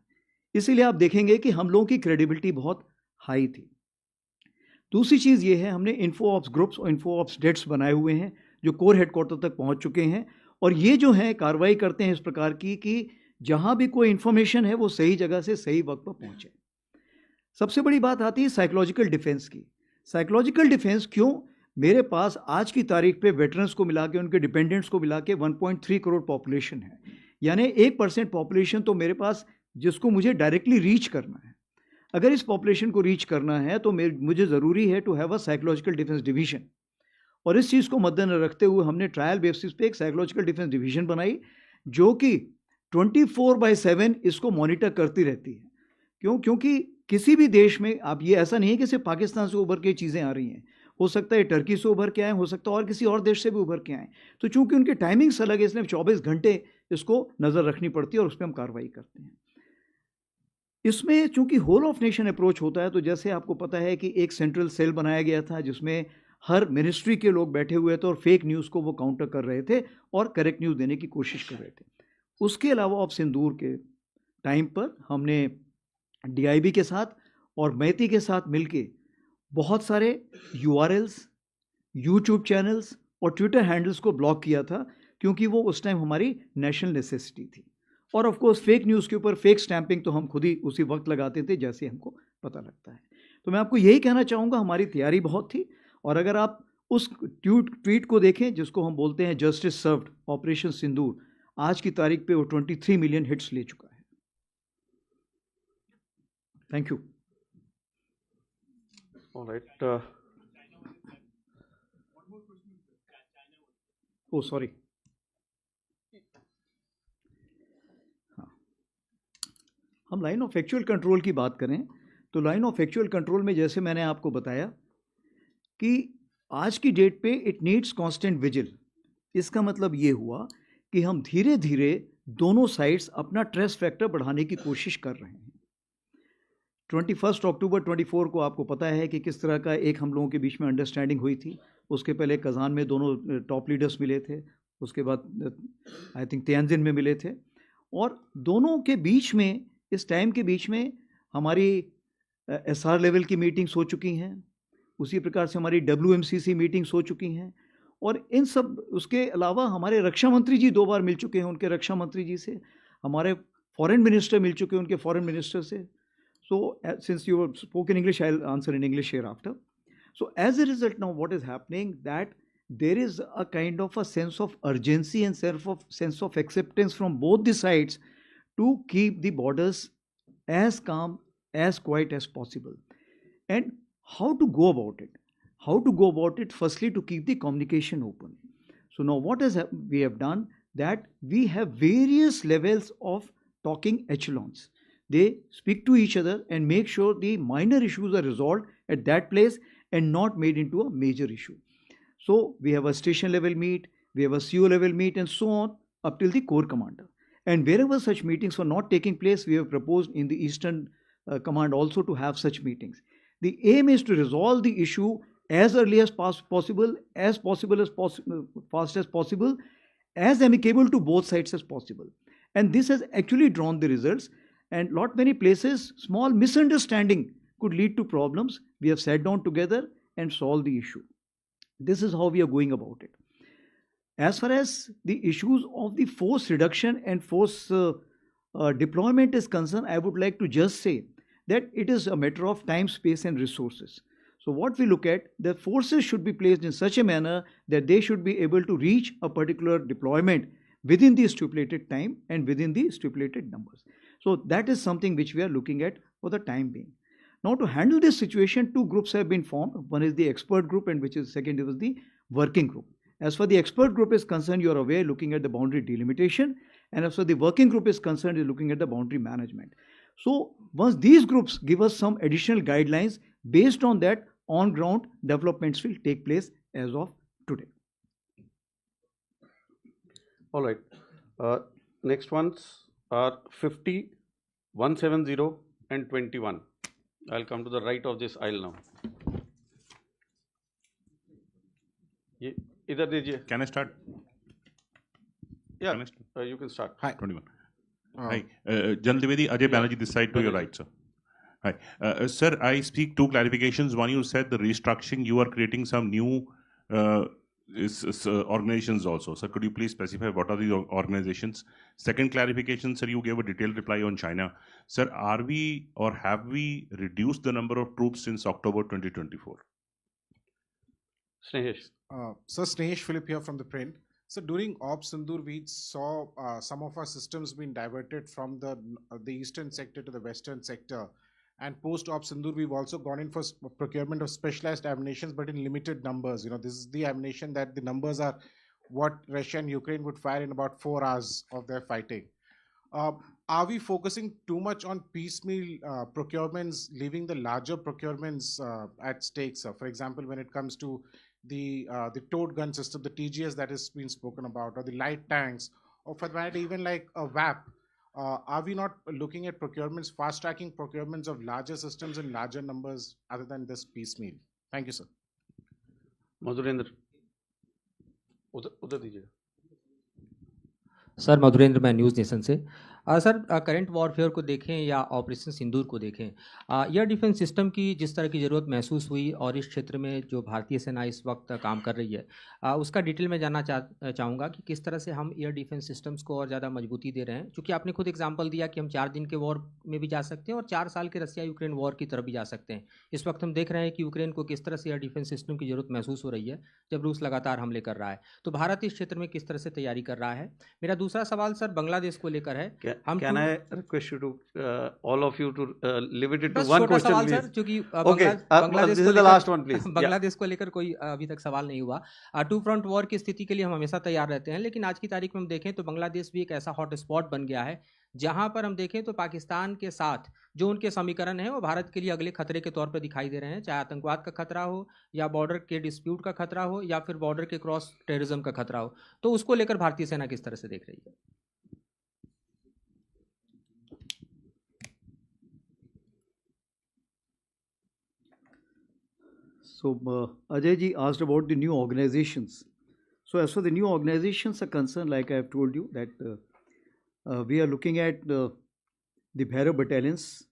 इसीलिए आप देखेंगे कि हम लोगों की क्रेडिबिलिटी बहुत हाई थी। दूसरी चीज़ ये है, हमने इन्फो ऑप्स ग्रुप्स और इन्फो ऑप्स डेस्क बनाए हुए हैं जो कोर हेडक्वार्टर तक पहुंच चुके हैं, और ये जो है कार्रवाई करते हैं इस प्रकार की कि जहां भी कोई इन्फॉर्मेशन है वो सही जगह से सही वक्त पर पहुंचे। सबसे बड़ी बात आती है साइकोलॉजिकल डिफेंस की। साइकोलॉजिकल डिफेंस क्यों? मेरे पास आज की तारीख पे वेटरन्स को मिला के, उनके डिपेंडेंट्स को मिला के 1.3 करोड़ पॉपुलेशन है, यानी 1% पॉपुलेशन तो मेरे पास, जिसको मुझे डायरेक्टली रीच करना है। अगर इस पॉपुलेशन को रीच करना है तो मुझे ज़रूरी है to have a psychological defence division, और इस चीज़ को मद्देनजर रखते हुए हमने ट्रायल बेसिस पे एक साइकोलॉजिकल डिफेंस डिवीजन बनाई जो कि 24/7 इसको मॉनिटर करती रहती है। क्योंकि किसी भी देश में, आप ये ऐसा नहीं है कि सिर्फ पाकिस्तान से उभर के चीज़ें आ रही हैं, हो सकता है टर्की से उभर के आए, हो सकता है और किसी और देश से भी उभर के आए। तो चूंकि उनके टाइमिंग्स अलग है, इसलिए 24 घंटे इसको नज़र रखनी पड़ती है और उस पर हम कार्रवाई करते हैं। इसमें चूंकि होल ऑफ नेशन अप्रोच होता है, तो जैसे आपको पता है कि एक सेंट्रल सेल बनाया गया था जिसमें हर मिनिस्ट्री के लोग बैठे हुए थे और फेक न्यूज़ को वो काउंटर कर रहे थे और करेक्ट न्यूज़ देने की कोशिश कर रहे थे। उसके अलावा अब सिंदूर के टाइम पर हमने DIB के साथ और मैती के साथ मिलके बहुत सारे URLs, YouTube चैनल्स और ट्विटर हैंडल्स को ब्लॉक किया था, क्योंकि वो उस टाइम हमारी नेशनल नेसेसिटी थी। और ऑफ कोर्स फेक न्यूज़ के ऊपर फेक स्टैंपिंग तो हम खुद ही उसी वक्त लगाते थे जैसे हमको पता लगता है। तो मैं आपको यही कहना चाहूँगा, हमारी तैयारी बहुत थी, और अगर आप उस ट्वीट को देखें जिसको हम बोलते हैं जस्टिस सर्व्ड ऑपरेशन सिंदूर, आज की तारीख पे वो 23 मिलियन हिट्स ले चुका है। Thank you. All right. Oh sorry, हाँ, हम लाइन ऑफ एक्चुअल कंट्रोल की बात करें तो लाइन ऑफ एक्चुअल कंट्रोल में जैसे मैंने आपको बताया कि आज की डेट पे इट नीड्स कांस्टेंट विजिल। इसका मतलब ये हुआ कि हम धीरे धीरे दोनों साइड्स अपना ट्रेस फैक्टर बढ़ाने की कोशिश कर रहे हैं। 21 अक्टूबर 24 को आपको पता है कि किस तरह का एक हम लोगों के बीच में अंडरस्टैंडिंग हुई थी। उसके पहले कज़ान में दोनों टॉप लीडर्स मिले थे, उसके बाद आई थिंक तियानजिन में मिले थे, और दोनों के बीच में, इस टाइम के बीच में हमारी SR लेवल की मीटिंग्स हो चुकी हैं, उसी प्रकार से हमारी WMCC मीटिंग्स हो चुकी हैं, और इन सब, उसके अलावा हमारे रक्षा मंत्री जी 2 बार मिल चुके हैं उनके रक्षा मंत्री जी से, हमारे फॉरेन मिनिस्टर मिल चुके हैं उनके फॉरेन मिनिस्टर से। So, since you spoke in English, I'll answer in English hereafter. So, as a result, now what is happening, that there is a kind of a sense of urgency and sense of acceptance from both the sides to keep the borders as calm, as quiet as possible. And how to go about it? How to go about it? Firstly, to keep the communication open. So now what we have done, that we have various levels of talking echelons. They speak to each other and make sure the minor issues are resolved at that place and not made into a major issue. So we have a station level meet, we have a CO level meet, and so on up till the corps commander. And wherever such meetings were not taking place, we have proposed in the Eastern Command also to have such meetings. The aim is to resolve the issue as early as possible, fast as possible, as amicable to both sides as possible. And this has actually drawn the results. And many places, small misunderstanding could lead to problems. We have sat down together and solved the issue. This is how we are going about it. As far as the issues of the force reduction and force deployment is concerned, I would like to just say that it is a matter of time, space, and resources. So what we look at, the forces should be placed in such a manner that they should be able to reach a particular deployment within the stipulated time and within the stipulated numbers. So that is something which we are looking at for the time being. Now, to handle this situation, two groups have been formed. One is the expert group, and which is second is the working group. As far the expert group is concerned, you are aware, looking at the boundary delimitation, and as far the working group is concerned, is looking at the boundary management. So once these groups give us some additional guidelines, based on that, on ground developments will take place as of today. All right. Next ones are 50, 170 and 21. I'll come to the right of this aisle now. ये इधर दीजिए. Can I start? Yeah, Can I start? you can start. Hi. 21. Hi. Jan Dwivedi, Ajay Banerjee this side to your right, sir. Hi. Sir, I speak two clarifications. One, you said the restructuring, you are creating some new organizations also. Sir, could you please specify what are the organizations? Second clarification, sir, you gave a detailed reply on China. Sir, are we or have we reduced the number of troops since October 2024? Snehesh. Sir, Snehesh Philip here from the print. So during Ops Sindoor, we saw some of our systems being diverted from the eastern sector to the western sector. And post Ops Sindoor, we've also gone in for procurement of specialized ammunition, but in limited numbers. You know, this is the ammunition that the numbers are what Russia and Ukraine would fire in about 4 hours of their fighting. Are we focusing too much on piecemeal procurements, leaving the larger procurements at stake, sir? For example, when it comes to the towed gun system, the TGS that has been spoken about, or the light tanks, or for that even like a VAP. Are we not looking at procurements, fast-tracking procurements of larger systems in larger numbers other than this piecemeal? Thank you, sir. Madhurendra. उधर दीजिए. Sir Madhurendra, मैं news nation से. Sir, current warfare को देखें या operation सिंदूर को देखें, air defence system की जिस तरह की ज़रूरत महसूस हुई और इस क्षेत्र में जो भारतीय सेना इस वक्त काम कर रही है, उसका डिटेल में जानना चाहूँगा कि किस तरह से हम एयर डिफेंस सिस्टम्स को और ज़्यादा मजबूती दे रहे हैं. क्योंकि आपने खुद एग्जांपल दिया कि हम 4 दिन के वॉर में भी जा सकते हैं और 4 साल के रसिया यूक्रेन वॉर की तरफ भी जा सकते हैं. इस वक्त हम देख रहे हैं कि यूक्रेन को किस तरह से एयर डिफेंस सिस्टम की ज़रूरत महसूस हो रही है जब रूस लगातार हमले कर रहा है. तो भारत इस क्षेत्र में किस तरह से तैयारी कर रहा है. मेरा दूसरा सवाल सर बांग्लादेश को लेकर है. हम request you to all of you to limit it to बस one छोटा question, सवाल please. सर, क्योंकि Okay, बांग्लादेश this को is the लेकर last one, please. Yeah. Bangladesh को लेकर कोई अभी तक सवाल नहीं हुआ. 2 फ्रंट वॉर की स्थिति के लिए हम हमेशा तैयार रहते हैं, लेकिन आज की तारीख में हम देखें तो बांग्लादेश भी एक ऐसा हॉट स्पॉट बन गया है जहां पर हम देखें तो पाकिस्तान के साथ जो उनके समीकरण हैं वो भारत के लिए अगले खतरे के तौर पर दिखाई दे रहे हैं, चाहे आतंकवाद का खतरा हो या बॉर्डर के डिस्प्यूट का खतरा हो या फिर बॉर्डर के क्रॉस टेररिज्म का खतरा हो. तो उसको लेकर भारतीय सेना किस तरह से देख रही है. So Ajay ji asked about the new organizations. So as for the new organizations are concerned, like I have told you that we are looking at the Bhairav battalions,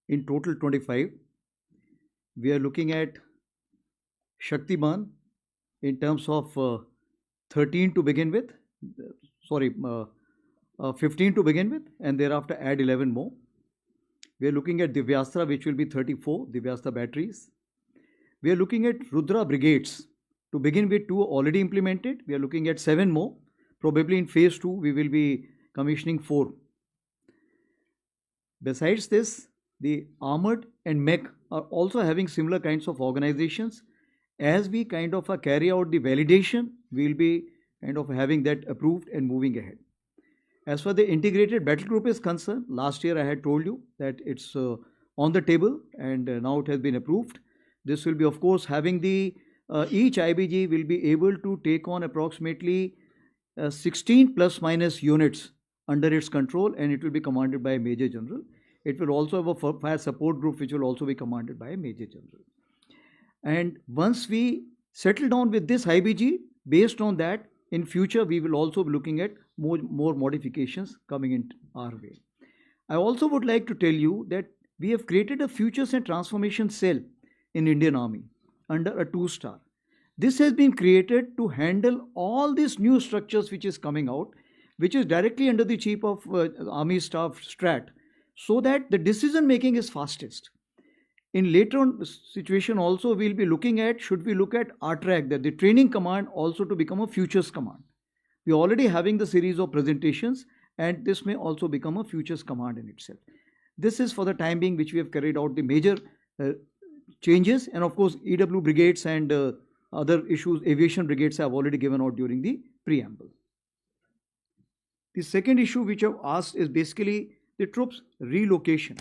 in total 25. We are looking at Shaktiman in terms of 13 to begin with, 15 to begin with, and thereafter add 11 more. We are looking at Divyastra, which will be 34 Divyastra batteries. We are looking at Rudra brigades. To begin with, 2 already implemented. We are looking at 7 more. Probably in phase 2, we will be commissioning 4. Besides this, the armored and mech are also having similar kinds of organizations. As we kind of carry out the validation, we will be kind of having that approved and moving ahead. As far the integrated battle group is concerned, last year I had told you that it's on the table and now it has been approved. This will be, of course, having the each IBG will be able to take on approximately 16 plus minus units under its control, and it will be commanded by a Major General. It will also have a fire support group which will also be commanded by a Major General. And once we settle down with this IBG, based on that, in future we will also be looking at more modifications coming in our way. I also would like to tell you that we have created a Futures and Transformation Cell in Indian Army under a 2-star. This has been created to handle all these new structures which is coming out, which is directly under the Chief of Army Staff Strat, so that the decision making is fastest. In later on situation also, we'll be looking at, should we look at RTRAC, that the training command also to become a futures command. We're already having the series of presentations, and this may also become a futures command in itself. This is for the time being which we have carried out the major changes, and of course EW brigades and other issues, aviation brigades have already given out during the preamble. The second issue which I've asked is basically the troops relocation.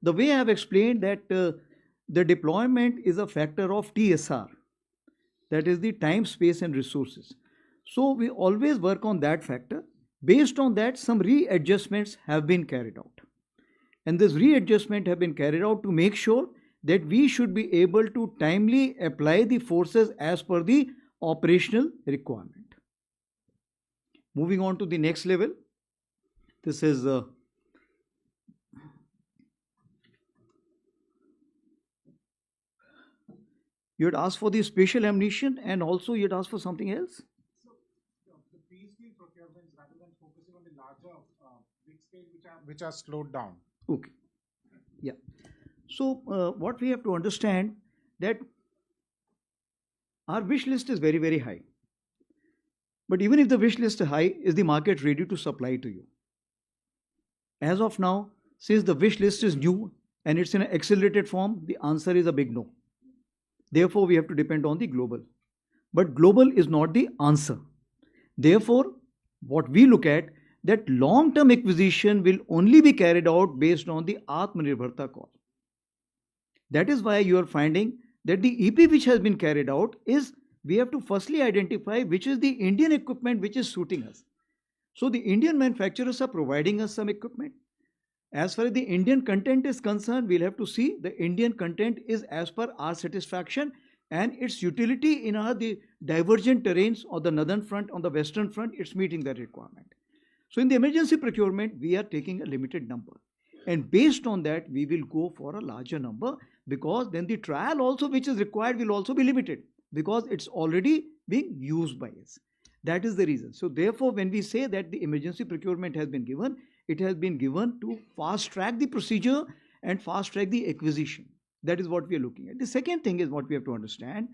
The way I have explained that the deployment is a factor of TSR, that is the time, space and resources. So we always work on that factor. Based on that, some readjustments have been carried out. And this readjustment have been carried out to make sure that we should be able to timely apply the forces as per the operational requirement. Moving on to the next level. This is you had asked for the spatial ammunition, and also you had asked for something else. The peaceful procurements, rather than focusing on the larger big scale which are slowed down. Okay. Yeah. So what we have to understand that our wish list is very, very high. But even if the wish list is high, is the market ready to supply to you? As of now, since the wish list is new and it's in an accelerated form, the answer is a big no. Therefore, we have to depend on the global. But global is not the answer. Therefore, what we look at, that long-term acquisition will only be carried out based on the Atmanirbharta call. That is why you are finding that the EP which has been carried out is, we have to firstly identify which is the Indian equipment which is suiting us. So the Indian manufacturers are providing us some equipment. As far as the Indian content is concerned, we'll have to see the Indian content is as per our satisfaction and its utility in the divergent terrains on the northern front, on the western front, it's meeting that requirement. So in the emergency procurement, we are taking a limited number. And based on that, we will go for a larger number, because then the trial also which is required will also be limited, because it's already being used by us. That is the reason. So therefore, when we say that the emergency procurement has been given, it has been given to fast track the procedure and fast track the acquisition. That is what we are looking at. The second thing is what we have to understand,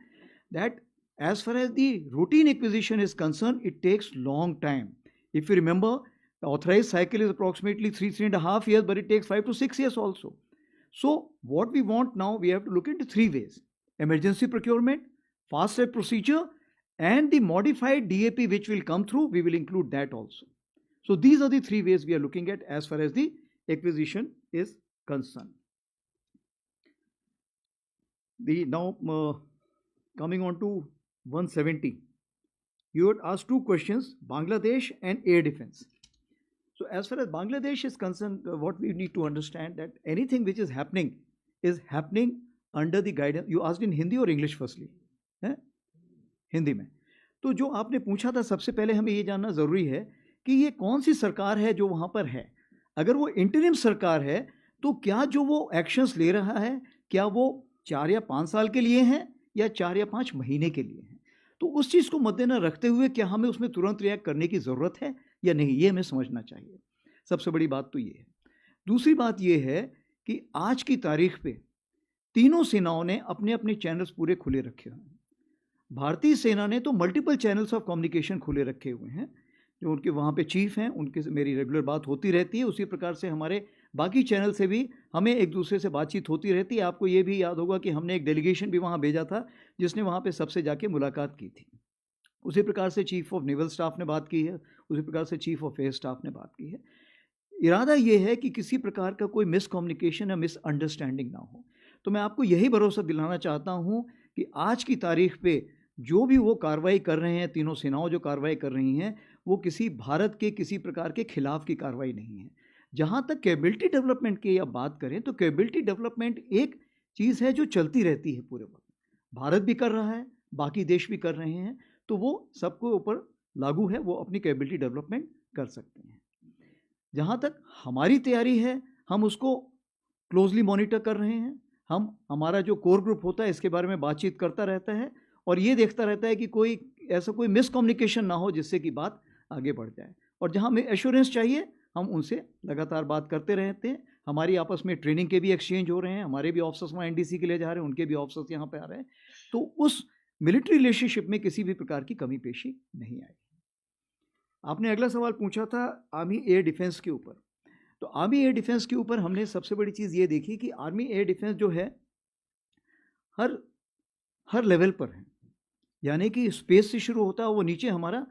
that as far as the routine acquisition is concerned, it takes long time. If you remember, the authorized cycle is approximately 3.5 years, but it takes 5 to 6 years also. So what we want now, we have to look into 3 ways: emergency procurement, fast track procedure, and the modified DAP which will come through, we will include that also. So these are the 3 ways we are looking at as far as the acquisition is concerned. Now coming on to 170, you had asked 2 questions, Bangladesh and air defense. So as far as Bangladesh is concerned, what we need to understand, that anything which is happening under the guidance. You asked in Hindi or English firstly? Hindi में. तो जो आपने पूछा था, सबसे पहले हमें ये जानना ज़रूरी है कि ये कौन सी सरकार है जो वहाँ पर है. अगर वो इंटरिम सरकार है, तो क्या जो वो एक्शंस ले रहा है, क्या वो 4 या 5 साल के लिए हैं या 4 या 5 महीने के लिए हैं. तो उस चीज़ को मद्देनजर रखते हुए क्या हमें उसमें तुरंत रिएक्ट करने की ज़रूरत है या नहीं, ये हमें समझना चाहिए. सबसे बड़ी बात तो ये है. दूसरी बात ये है कि आज की तारीख पे तीनों सेनाओं ने अपने अपने चैनल्स पूरे खुले रखे हुए हैं. भारतीय सेना ने तो मल्टीपल चैनल्स ऑफ कम्युनिकेशन खुले रखे हुए हैं. जो उनके वहाँ पे चीफ हैं, उनके से मेरी रेगुलर बात होती रहती है. उसी प्रकार से हमारे बाकी चैनल से भी हमें एक दूसरे से बातचीत होती रहती है. आपको ये भी याद होगा कि हमने एक डेलीगेशन भी वहाँ भेजा था, जिसने वहाँ पे सबसे जाके मुलाकात की थी. उसी प्रकार से चीफ ऑफ नेवल स्टाफ ने बात की है, उसी प्रकार से चीफ ऑफ एयर स्टाफ ने बात की है. इरादा ये है कि किसी प्रकार का कोई मिसकम्युनिकेशन या मिसअंडरस्टैंडिंग ना हो. तो मैं आपको यही भरोसा दिलाना चाहता हूँ कि आज की तारीख पे जो भी वो कार्रवाई कर रहे हैं, तीनों सेनाओं जो कार्रवाई कर रही हैं, वो किसी भारत के किसी प्रकार के खिलाफ की कार्रवाई नहीं है. जहाँ तक कैपेबिलिटी डेवलपमेंट की आप बात करें, तो कैपेबिलिटी डेवलपमेंट एक चीज़ है जो चलती रहती है पूरे वक्त. भारत भी कर रहा है, बाकी देश भी कर रहे हैं, तो वो सबको ऊपर लागू है, वो अपनी कैपेबिलिटी डेवलपमेंट कर सकते हैं. जहाँ तक हमारी तैयारी है, हम उसको क्लोजली मॉनिटर कर रहे हैं. हमारा जो कोर ग्रुप होता है इसके बारे में बातचीत करता रहता है और ये देखता रहता है कि कोई ऐसा कोई मिसकम्युनिकेशन ना हो जिससे कि बात आगे बढ़ जाए। और जहाँ हमें एश्योरेंस चाहिए हम उनसे लगातार बात करते रहते हैं। हमारी आपस में ट्रेनिंग के भी एक्सचेंज हो रहे हैं, हमारे भी ऑफिसर्स वहाँ NDC के लिए जा रहे हैं, उनके भी ऑफिसर्स यहाँ पे आ रहे हैं, तो उस मिलिट्री रिलेशनशिप में किसी भी प्रकार की कमी पेशी नहीं आई। आपने अगला सवाल पूछा था आर्मी एयर डिफेंस के ऊपर। तो आर्मी एयर डिफेंस के ऊपर हमने सबसे बड़ी चीज़ ये देखी कि आर्मी एयर डिफेंस जो है हर लेवल पर है, यानी कि स्पेस से शुरू होता है, वो नीचे हमारा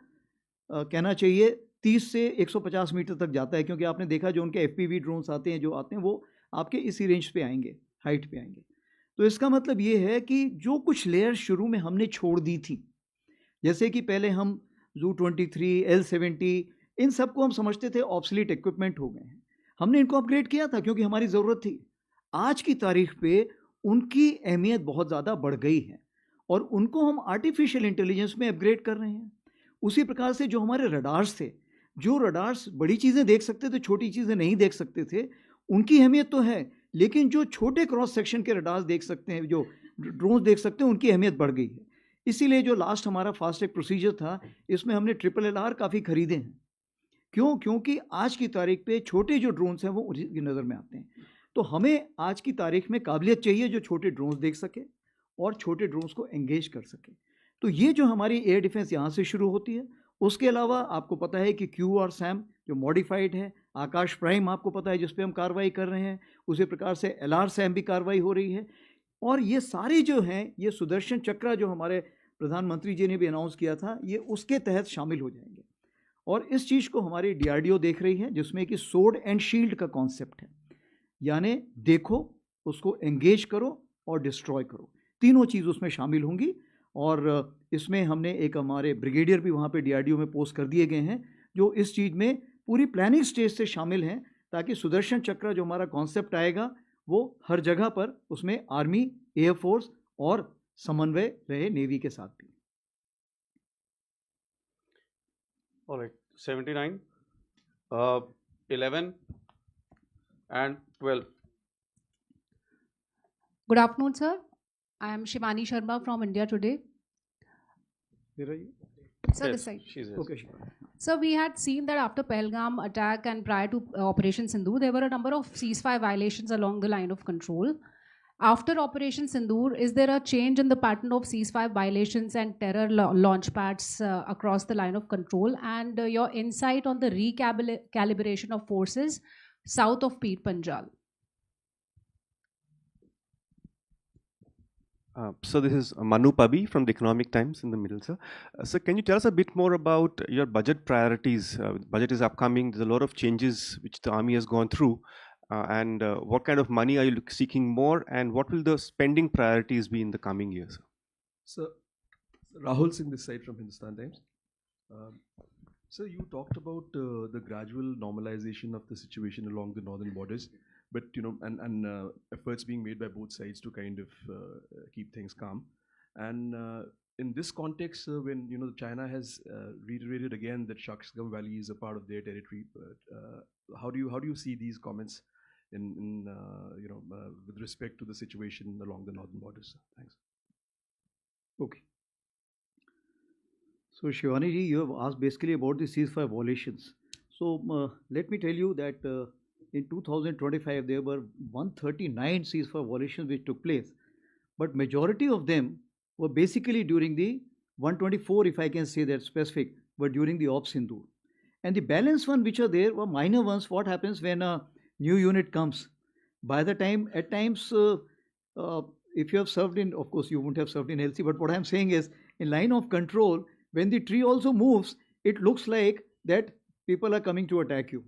कहना चाहिए 30 से 150 मीटर तक जाता है, क्योंकि आपने देखा जो उनके FPV ड्रोन्स आते हैं, जो आते हैं वो आपके इसी रेंज पे आएंगे, हाइट पे आएंगे। तो इसका मतलब ये है कि जो कुछ लेयर शुरू में हमने छोड़ दी थी, जैसे कि पहले हम Zu-23, L-70 इन सबको हम समझते थे ऑब्सलीट इक्विपमेंट हो गए हैं, हमने इनको अपग्रेड किया था क्योंकि हमारी ज़रूरत थी। आज की तारीख पे उनकी अहमियत बहुत ज़्यादा बढ़ गई है और उनको हम आर्टिफिशियल इंटेलिजेंस में अपग्रेड कर रहे हैं। उसी प्रकार से जो हमारे रडार्स थे, जो रडार्स बड़ी चीज़ें देख सकते थे, छोटी चीज़ें नहीं देख सकते थे, उनकी अहमियत तो है, लेकिन जो छोटे क्रॉस सेक्शन के रडार्स देख सकते हैं, जो ड्रोन देख सकते हैं, उनकी अहमियत बढ़ गई है। इसीलिए जो लास्ट हमारा फास्ट ट्रैक प्रोसीजर था, इसमें हमने LLR काफ़ी खरीदे हैं। क्यों? क्योंकि आज की तारीख पे छोटे जो ड्रोन्स हैं वो उनकी नज़र में आते हैं। तो हमें आज की तारीख में काबिलियत चाहिए जो छोटे ड्रोन्स देख सके और छोटे ड्रोन्स को एंगेज कर सके। तो ये जो हमारी एयर डिफेंस यहाँ से शुरू होती है। उसके अलावा आपको पता है कि QR-SAM जो मॉडिफाइड है, आकाश प्राइम आपको पता है जिस पे हम कार्रवाई कर रहे हैं, उसी प्रकार से LR-SAM भी कार्रवाई हो रही है। और ये सारे जो हैं, ये सुदर्शन चक्र जो हमारे प्रधानमंत्री जी ने भी अनाउंस किया था, ये उसके तहत शामिल हो जाएंगे। और इस चीज़ को हमारी DRDO देख रही है, जिसमें कि सोर्ड एंड शील्ड का कॉन्सेप्ट है, यानी देखो, उसको एंगेज करो और डिस्ट्रॉय करो, तीनों चीज़ उसमें शामिल होंगी। और इसमें हमने एक हमारे ब्रिगेडियर भी वहाँ पे DRDO में पोस्ट कर दिए गए हैं, जो इस चीज़ में पूरी प्लानिंग स्टेज से शामिल हैं, ताकि सुदर्शन चक्र जो हमारा कॉन्सेप्ट आएगा वो हर जगह पर उसमें आर्मी, एयरफोर्स और समन्वय रहे नेवी के साथ भी। All right, 79, 11 and 12. Good afternoon, sir. I am Shivani Sharma from India Today. Where are you? Sir, Yes, this side. she's here. Okay, Shivani. Sir, we had seen that after Pahalgam attack and prior to Operation Sindoor, there were a number of ceasefire violations along the line of control. After Operation Sindoor, is there a change in the pattern of ceasefire violations and terror launch pads across the line of control? And your insight on the recalibration of forces south of Peer Panjal? So this is Manu Pabi from the Economic Times in the middle, sir. So can you tell us a bit more about your budget priorities? Budget is upcoming. There's a lot of changes which the army has gone through. And what kind of money are you seeking more, and what will the spending priorities be in the coming years? So, Rahul Singh this side from Hindustan Times. So you talked about the gradual normalization of the situation along the northern borders, but and efforts being made by both sides to kind of keep things calm. And in this context, when China has reiterated again that Shaksgam Valley is a part of their territory, how do you see these comments in with respect to the situation along the northern borders? Thanks. Okay. So Shivani ji, you have asked basically about the ceasefire violations. So let me tell you that in 2025 there were 139 ceasefire violations which took place, but majority of them were basically during the 124, if I can say that specific, were during the Ops Sindoor. And the balance one which are there were minor ones. What happens when a new unit comes? By the time, at times, if you have served in, of course you won't have served in LC, but what I'm saying is, in line of control, when the tree also moves, it looks like that people are coming to attack you.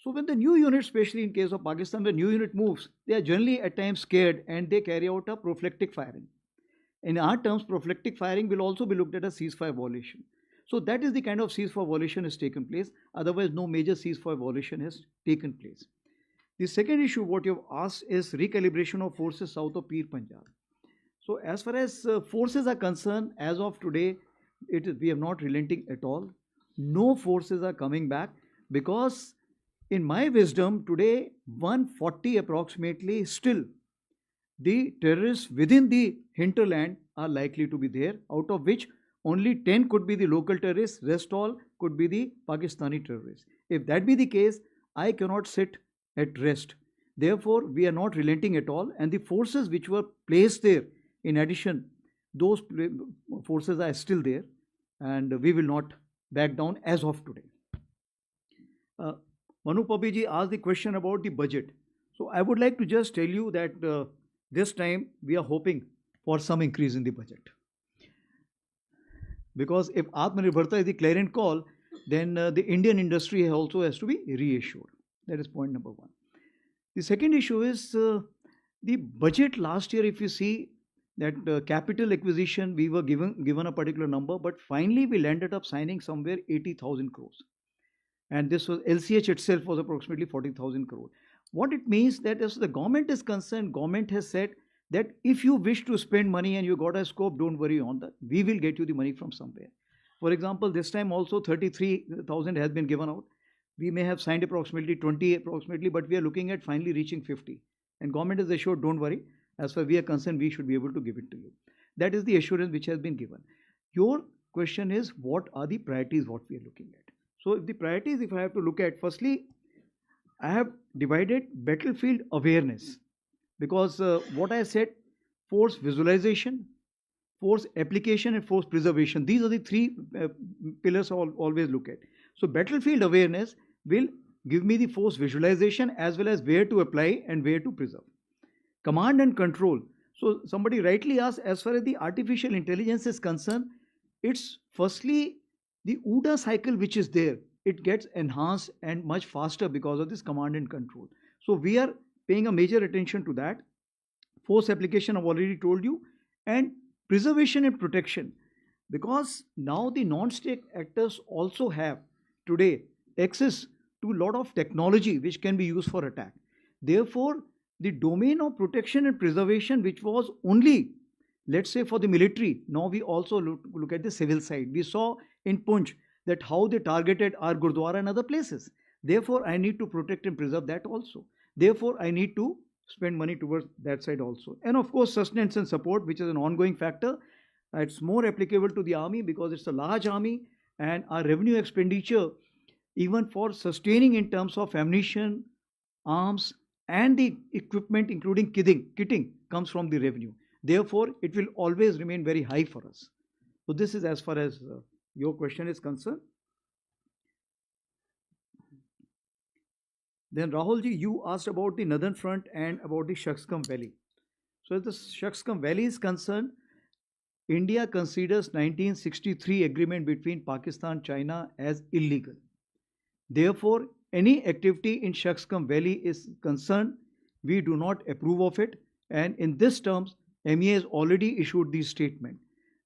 So when the new unit, especially in case of Pakistan, the new unit moves, they are generally at times scared and they carry out a prophylactic firing. In our terms, prophylactic firing will also be looked at as ceasefire violation. So that is the kind of ceasefire violation has taken place. Otherwise, no major ceasefire violation has taken place. The second issue, what you have asked, is recalibration of forces south of Peer Panjal. So as far as forces are concerned, as of today, we are not relenting at all. No forces are coming back because, in my wisdom, today 140 approximately still the terrorists within the hinterland are likely to be there, out of which only 10 could be the local terrorists, rest all could be the Pakistani terrorists. If that be the case, I cannot sit at rest. Therefore, we are not relenting at all, and the forces which were placed there, in addition, those forces are still there, and we will not back down as of today. Manu Pabi ji asked the question about the budget. So I would like to just tell you that this time we are hoping for some increase in the budget. Because if Atmanirbharta is the clarion call, then the Indian industry also has to be reassured. That is point number one. The second issue is the budget last year. If you see that capital acquisition, we were given a particular number, but finally we landed up signing somewhere 80,000 crores. And this was LCH itself was approximately 40,000 crore. What it means that as the government is concerned, government has said that if you wish to spend money and you got a scope, don't worry on that. We will get you the money from somewhere. For example, this time also 33,000 has been given out. We may have signed approximately 20 approximately, but we are looking at finally reaching 50. And government is assured, don't worry. As far as we are concerned, we should be able to give it to you. That is the assurance which has been given. Your question is, what are the priorities what we are looking at? So if the priorities, if I have to look at, firstly, I have divided battlefield awareness, because what I said, force visualization, force application and force preservation. These are the three pillars I always look at. So battlefield awareness will give me the force visualization as well as where to apply and where to preserve. Command and control. So somebody rightly asked, as far as the artificial intelligence is concerned, it's firstly the OODA cycle which is there, it gets enhanced and much faster because of this command and control. So we are paying a major attention to that. Force application I've already told you, and preservation and protection, because now the non-state actors also have today access to a lot of technology which can be used for attack. Therefore, the domain of protection and preservation, which was only, let's say, for the military, now we also look at the civil side. We saw in Punch that how they targeted our Gurdwara and other places. Therefore, I need to protect and preserve that also. Therefore, I need to spend money towards that side also. And of course, sustenance and support, which is an ongoing factor. It's more applicable to the army because it's a large army, and our revenue expenditure, even for sustaining in terms of ammunition, arms, and the equipment, including kitting, comes from the revenue. Therefore, it will always remain very high for us. So this is as far as your question is concerned. Then Rahul ji, you asked about the Northern Front and about the Shaksgam Valley. So as the Shaksgam Valley is concerned, India considers 1963 agreement between Pakistan, China as illegal. Therefore, any activity in Shaksgam Valley is concerned, we do not approve of it. And in this terms, MEA has already issued the statement.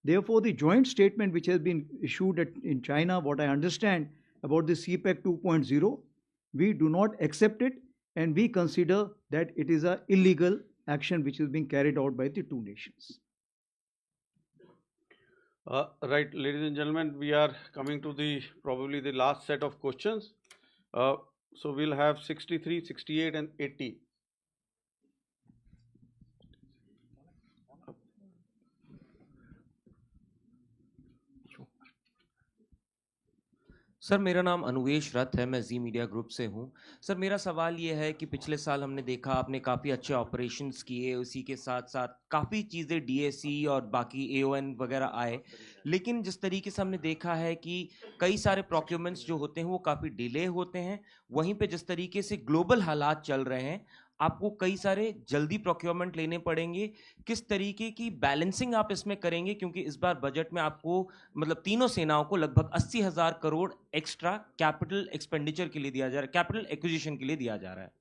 Therefore, the joint statement which has been issued in China, what I understand about the CPEC 2.0, we do not accept it, and we consider that it is an illegal action which is being carried out by the two nations. Right, ladies and gentlemen, we are coming to the probably the last set of questions. So we'll have 63, 68 and 80. Sir मेरा नाम अनुवेश रथ है, मैं जी media group से हूँ। Sir मेरा सवाल ये है कि पिछले साल हमने देखा आपने काफ़ी अच्छे ऑपरेशंस किए, उसी के साथ साथ काफ़ी चीज़ें डीएसी और बाकी एओएन वगैरह आए, लेकिन जिस तरीके से हमने देखा है कि कई सारे प्रोक्योरमेंट्स जो होते हैं वो काफ़ी डिले होते हैं। वहीं पे जिस तरीके से ग्लोबल हालात चल रहे हैं, आपको कई सारे जल्दी प्रोक्योरमेंट लेने पड़ेंगे। किस तरीके की बैलेंसिंग आप इसमें करेंगे, क्योंकि इस बार बजट में आपको मतलब तीनों सेनाओं को लगभग 80,000 करोड़ एक्स्ट्रा कैपिटल एक्सपेंडिचर के लिए दिया जा रहा है, कैपिटल एक्विजिशन के लिए दिया जा रहा है।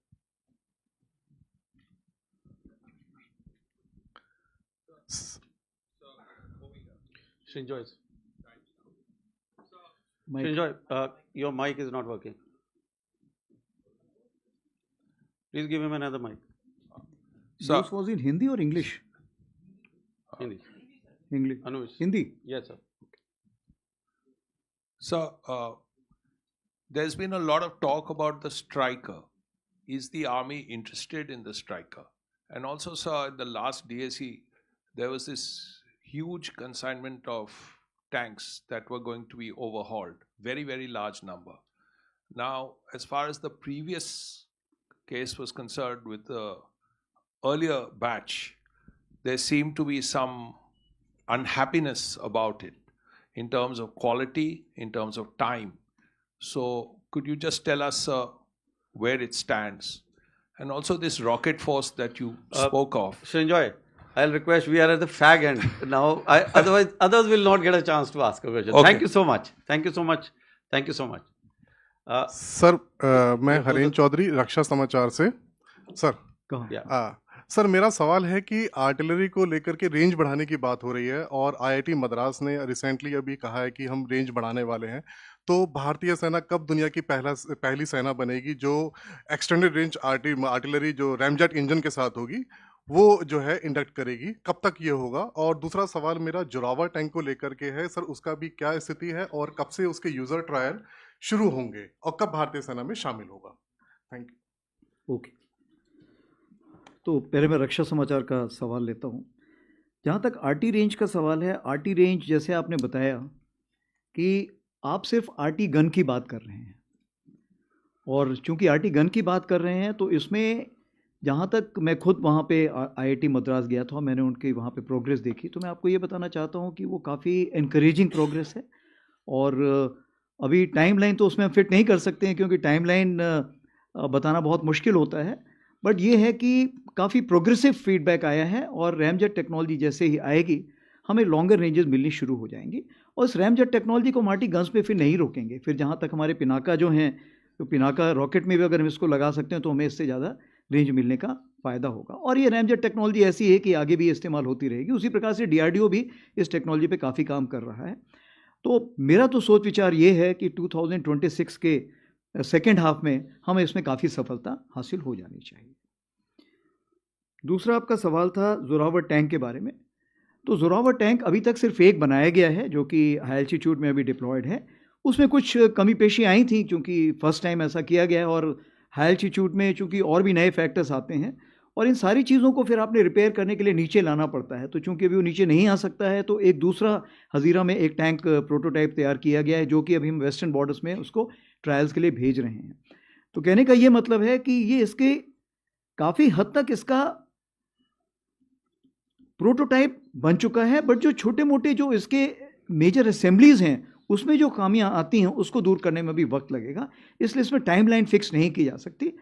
Srinjoy, your mic is not working. Please give him another mic. This was in Hindi or English? Hindi. English. Anush. Hindi? Yes, sir. So, there's been a lot of talk about the striker. Is the army interested in the striker? And also, sir, in the last DSE, there was this huge consignment of tanks that were going to be overhauled. Very, very large number. Now, as far as the previous case was concerned with the earlier batch, there seemed to be some unhappiness about it in terms of quality, in terms of time. So could you just tell us where it stands? And also this rocket force that you spoke of. Srinjoy, I'll request, we are at the fag end now. Otherwise, others will not get a chance to ask a question. Okay. Thank you so much. Thank you so much. Thank you so much. Sir मैं हरेन चौधरी रक्षा समाचार से sir sir मेरा सवाल है कि artillery को लेकर के रेंज बढ़ाने की बात हो रही है और आईआईटी मद्रास ने रिसेंटली अभी कहा है कि हम रेंज बढ़ाने वाले हैं, तो भारतीय सेना कब दुनिया की पहली सेना बनेगी जो एक्सटेंडेड रेंज आर्टिलरी जो रैमजेट इंजन के साथ होगी वो जो है इंडक्ट करेगी, कब तक ये होगा? और दूसरा सवाल मेरा जोरावर टैंक को लेकर के है सर, उसका भी क्या स्थिति है और कब से उसके यूजर ट्रायल शुरू होंगे और कब भारतीय सेना में शामिल होगा? Thank you. ओके, तो पहले मैं रक्षा समाचार का सवाल लेता हूँ। जहाँ तक आरटी रेंज का सवाल है, आरटी रेंज जैसे आपने बताया कि आप सिर्फ आरटी गन की बात कर रहे हैं, और चूंकि आरटी गन की बात कर रहे हैं तो इसमें जहाँ तक मैं खुद वहाँ पे आईआईटी मद्रास गया था, मैंने उनकी वहाँ पे प्रोग्रेस देखी, तो मैं आपको ये बताना चाहता हूँ कि वो काफ़ी इनकरेजिंग प्रोग्रेस है। और अभी टाइमलाइन तो उसमें हम फिट नहीं कर सकते हैं क्योंकि टाइमलाइन बताना बहुत मुश्किल होता है, बट ये है कि काफ़ी प्रोग्रेसिव फीडबैक आया है और रैमजेट टेक्नोलॉजी जैसे ही आएगी हमें लॉन्गर रेंजेस मिलनी शुरू हो जाएंगी। और इस रैमजेट टेक्नोलॉजी को मार्टी गन्स पे फिर नहीं रोकेंगे। फिर जहाँ तक हमारे पिनाका जो हैं, तो पिनाका रॉकेट में भी अगर हम इसको लगा सकते हैं तो हमें इससे ज़्यादा रेंज मिलने का फ़ायदा होगा। और ये रैमजेट टेक्नोलॉजी ऐसी है कि आगे भी इस्तेमाल होती रहेगी। उसी प्रकार से डीआरडीओ भी इस टेक्नोलॉजी पे काफ़ी काम कर रहा है। तो मेरा तो सोच विचार ये है कि 2026 के सेकेंड हाफ में हमें इसमें काफ़ी सफलता हासिल हो जानी चाहिए। दूसरा आपका सवाल था जोरावर टैंक के बारे में। तो जोरावर टैंक अभी तक सिर्फ एक बनाया गया है जो कि हाई एल्टीट्यूड में अभी डिप्लॉयड है। उसमें कुछ कमी पेशी आई थी क्योंकि फर्स्ट टाइम ऐसा किया गया है, और हाई एल्टीट्यूड में चूँकि और भी नए फैक्टर्स आते हैं और इन सारी चीज़ों को फिर आपने रिपेयर करने के लिए नीचे लाना पड़ता है। तो चूँकि अभी वो नीचे नहीं आ सकता है तो एक दूसरा हज़ीरा में एक टैंक प्रोटोटाइप तैयार किया गया है जो कि अभी हम वेस्टर्न बॉर्डर्स में उसको ट्रायल्स के लिए भेज रहे हैं। तो कहने का ये मतलब है कि ये इसके काफ़ी हद तक इसका प्रोटोटाइप बन चुका है, बट जो छोटे मोटे जो इसके मेजर असेंबलीज हैं उसमें जो खामियां आती हैं उसको दूर करने में भी वक्त लगेगा, इसलिए इसमें टाइमलाइन फिक्स नहीं की जा सकती।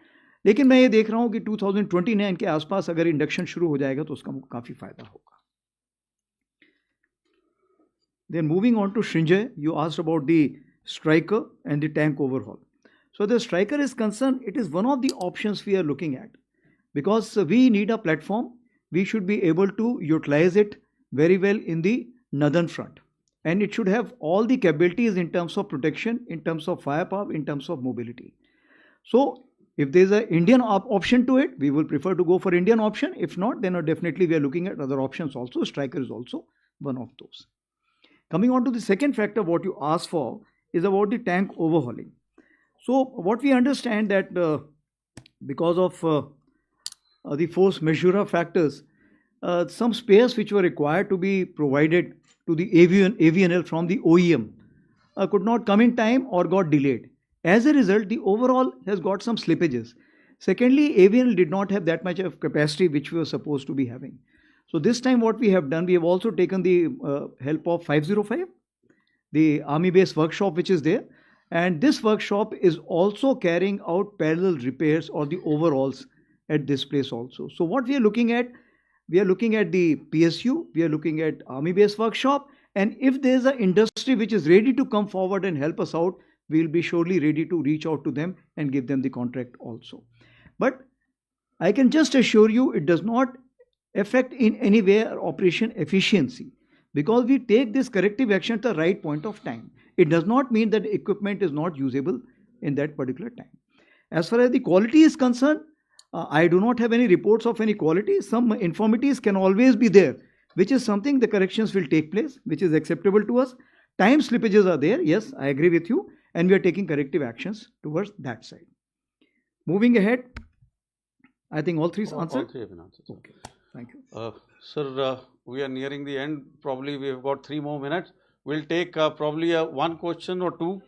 लेकिन मैं ये देख रहा हूँ कि 2029 के आसपास अगर इंडक्शन शुरू हो जाएगा तो उसका काफ़ी फायदा होगा। Then moving on to Srinjay, you asked about the Striker and the tank overhaul. So the Striker is concerned, it is one of the options we are looking at because we need a platform. We should be able to utilize it very well in the northern front, and it should have all the capabilities in terms of protection, in terms of firepower, in terms of mobility. So if there's an Indian option to it, we will prefer to go for Indian option. If not, then definitely we are looking at other options also. Striker is also one of those. Coming on to the second factor, what you asked for is about the tank overhauling. So what we understand that because of the force majeure factors, some spares which were required to be provided to the AVNL from the OEM could not come in time or got delayed. As a result, the overall has got some slippages. Secondly, AVNL did not have that much of capacity which we were supposed to be having. So this time what we have done, we have also taken the help of 505, the Army base workshop which is there. And this workshop is also carrying out parallel repairs or the overhauls at this place also. So what we are looking at the PSU, we are looking at Army base workshop, and if there is an industry which is ready to come forward and help us out, we will be surely ready to reach out to them and give them the contract also. But I can just assure you it does not affect in any way our operation efficiency because we take this corrective action at the right point of time. It does not mean that the equipment is not usable in that particular time. As far as the quality is concerned, I do not have any reports of any quality. Some infirmities can always be there, which is something the corrections will take place, which is acceptable to us. Time slippages are there, yes, I agree with you, and we are taking corrective actions towards that side. Moving ahead, I think all three answered? All three have been answered. Okay, thank you. Sir, we are nearing the end. Probably we have got 3 more minutes. We'll take probably one question or two.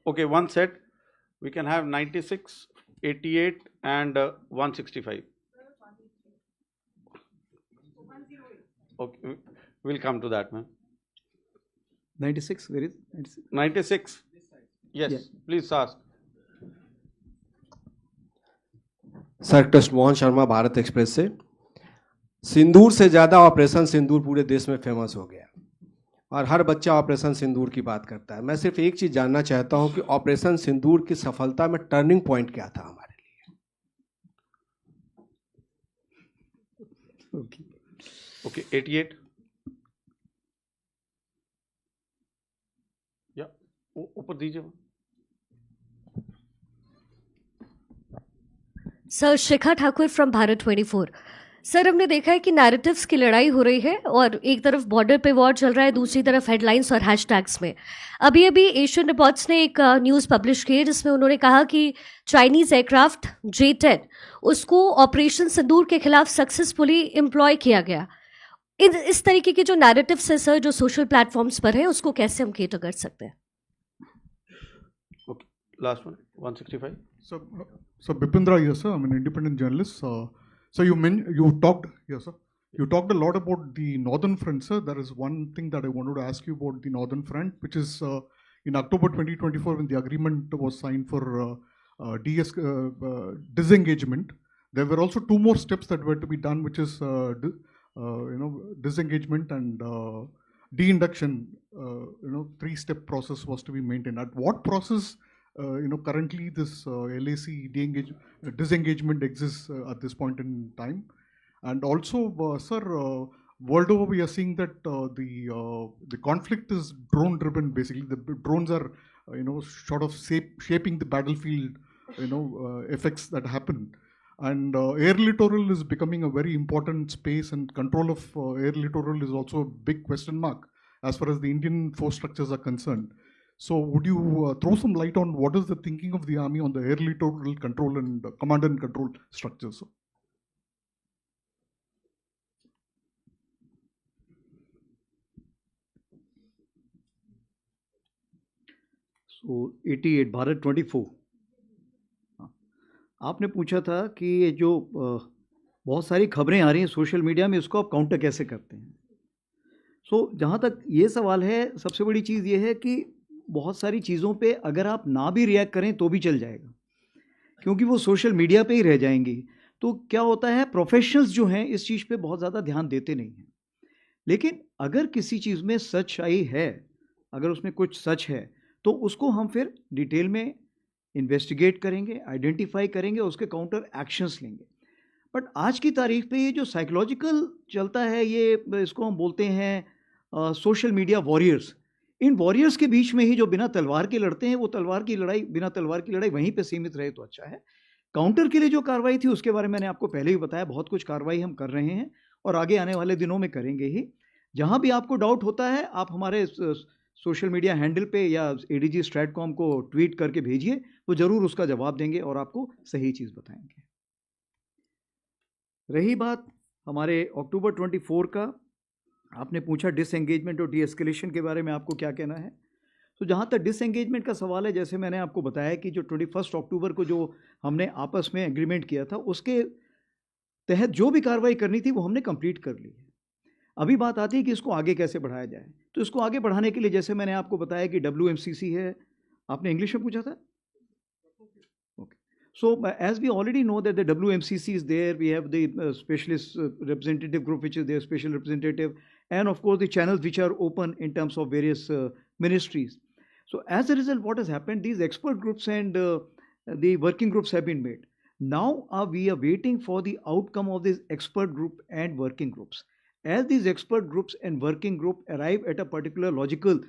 Okay, one set. We can have 96, 88 and 165. Okay, we'll come to that, ma'am. 96, where is 96? 96. Yes, Yeah. please ask. Sir Krishnamohan Sharma Bharat express से। सिंदूर से ज़्यादा operation सिंदूर पूरे देश में famous हो गया और हर बच्चा ऑपरेशन सिंदूर की बात करता है। मैं सिर्फ एक चीज़ जानना चाहता हूं कि ऑपरेशन सिंदूर की सफलता में टर्निंग पॉइंट क्या था हमारे लिए? Okay, 88. या ऊपर दीजिए। Sir Shikha Thakur from Bharat 24। Sir हमने देखा है कि नैरेटिव्स की लड़ाई हो रही है और एक तरफ बॉर्डर पे वॉर चल रहा है, दूसरी तरफ हेडलाइंस और हैशटैग्स में। अभी अभी एशियन रिपोर्ट्स ने एक न्यूज़ पब्लिश की है जिसमें उन्होंने कहा कि चाइनीज़ एयरक्राफ्ट J-10 उसको ऑपरेशन सिंदूर के खिलाफ सक्सेसफुली एम्प्लॉय किया गया। इस तरीके के जो नैरेटिव्स है सर जो सोशल प्लेटफॉर्म्स पर है उसको कैसे हम केटर कर सकते हैं? Okay, last one, 165. So Bipindra here, sir. I'm an independent journalist. So you talked, yes, sir. You talked a lot about the Northern Front, sir. There is one thing that I wanted to ask you about the Northern Front, which is in October 2024 when the agreement was signed for disengagement. There were also two more steps that were to be done, which is disengagement and de-induction. Three-step process was to be maintained. At what process? Currently this LAC disengagement exists at this point in time, and also, sir, world over we are seeing that the conflict is drone driven. Basically, the drones are sort of shaping the battlefield, effects that happen, and air littoral is becoming a very important space, and control of air littoral is also a big question mark as far as the Indian force structures are concerned. So would you throw some light on what is the thinking of the army on the air littoral control and command and control structures? So 88 Bharat 24। आपने पूछा था कि ये जो बहुत सारी खबरें आ रही हैं सोशल मीडिया में, इसको आप काउंटर कैसे करते हैं? जहाँ तक ये सवाल है, सबसे बड़ी चीज़ ये है कि बहुत सारी चीज़ों पे अगर आप ना भी रिएक्ट करें तो भी चल जाएगा, क्योंकि वो सोशल मीडिया पे ही रह जाएंगी। तो क्या होता है, प्रोफेशनल्स जो हैं इस चीज़ पे बहुत ज़्यादा ध्यान देते नहीं हैं, लेकिन अगर किसी चीज़ में सच्चाई है, अगर उसमें कुछ सच है, तो उसको हम फिर डिटेल में इन्वेस्टिगेट करेंगे, आइडेंटिफाई करेंगे, उसके काउंटर एक्शंस लेंगे। बट आज की तारीख पे ये जो साइकोलॉजिकल चलता है, ये इसको हम बोलते हैं सोशल मीडिया वॉरियर्स। इन वॉरियर्स के बीच में ही जो बिना तलवार के लड़ते हैं, वो बिना तलवार की लड़ाई वहीं पे सीमित रहे तो अच्छा है। काउंटर के लिए जो कार्रवाई थी उसके बारे में मैंने आपको पहले ही बताया, बहुत कुछ कार्रवाई हम कर रहे हैं और आगे आने वाले दिनों में करेंगे ही। जहाँ भी आपको डाउट होता है, आप हमारे सोशल मीडिया हैंडल पे या ADG स्ट्रैटकॉम को ट्वीट करके भेजिए, वो ज़रूर उसका जवाब देंगे और आपको सही चीज़ बताएंगे। रही बात हमारे अक्टूबर 24 का, आपने पूछा डिसएंगेजमेंट और डीएस्केलेशन के बारे में आपको क्या कहना है। तो जहाँ तक डिसएंगेजमेंट का सवाल है, जैसे मैंने आपको बताया कि जो 21 अक्टूबर को जो हमने आपस में एग्रीमेंट किया था, उसके तहत जो भी कार्रवाई करनी थी वो हमने कंप्लीट कर ली है। अभी बात आती है कि इसको आगे कैसे बढ़ाया जाए। तो इसको आगे बढ़ाने के लिए जैसे मैंने आपको बताया कि WMCC है, आपने इंग्लिश में पूछा था। So as we already know that the WMCC is there, we have the specialist representative group which is their special representative, and of course the channels which are open in terms of various ministries. So as a result, what has happened, these expert groups and the working groups have been made. Now we are waiting for the outcome of this expert group and working groups. As these expert groups and working group arrive at a particular logical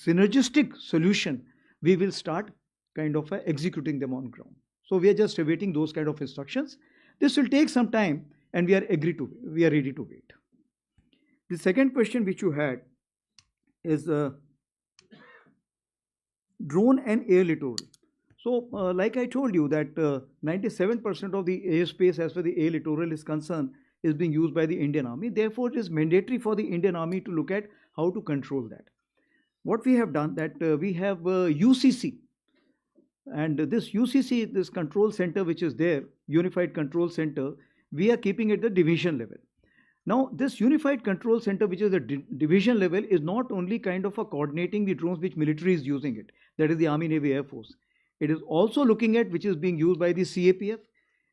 synergistic solution, we will start kind of executing them on ground. So we are just awaiting those kind of instructions. This will take some time and we are ready to wait. The second question which you had is drone and air littoral. So like I told you that 97% of the airspace as far as the air littoral is concerned is being used by the Indian Army. Therefore, it is mandatory for the Indian Army to look at how to control that. What we have done that we have UCC, and this UCC, this control center which is there, Unified Control Center, we are keeping it at the division level. Now, this Unified Control Center, which is a division level, is not only kind of a coordinating the drones which military is using it, that is the Army, Navy, Air Force. It is also looking at which is being used by the CAPF.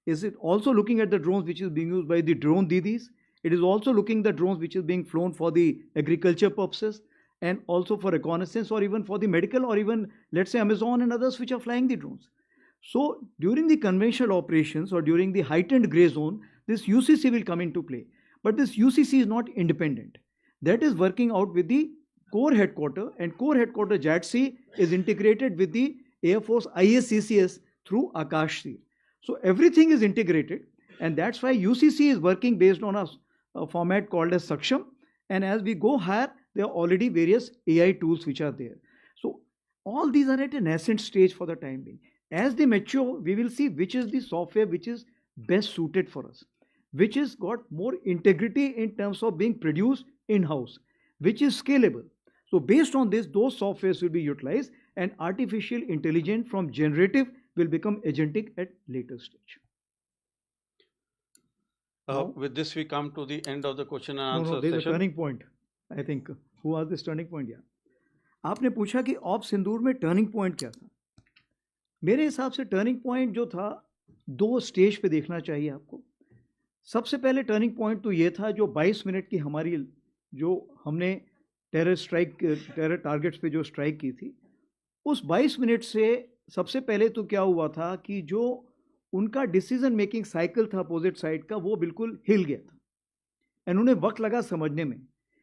Is it also looking at the drones which is being used by the drone Didis? It is also looking at the drones which is being flown for the agriculture purposes and also for reconnaissance or even for the medical or even, let's say, Amazon and others which are flying the drones. So during the conventional operations or during the heightened gray zone, this UCC will come into play. But this UCC is not independent. That is working out with the core headquarter, and core headquarter JATC is integrated with the Air Force ISCCS through Akashseer. So everything is integrated, and that's why UCC is working based on a format called as Saksham. And as we go higher, there are already various AI tools which are there. So all these are at a nascent stage for the time being. As they mature, we will see which is the software which is best suited for us, which has got more integrity in terms of being produced in-house, which is scalable. So based on this, those softwares will be utilized, and artificial intelligence from generative will become agentic at later stage. With this, we come to the end of the question and answer there's session. a turning point. I think who was this turning point? Yeah. आपने पूछा कि op सिंदूर में turning point क्या था? मेरे हिसाब से turning point जो था, दो स्टेज पे देखना चाहिए आपको. सबसे पहले टर्निंग पॉइंट तो ये था जो 22 मिनट की हमारी जो हमने टेरर टारगेट्स पे जो स्ट्राइक की थी, उस 22 मिनट से सबसे पहले तो क्या हुआ था कि जो उनका डिसीजन मेकिंग साइकिल था अपोजिट साइड का, वो बिल्कुल हिल गया था. एंड उन्हें वक्त लगा समझने में,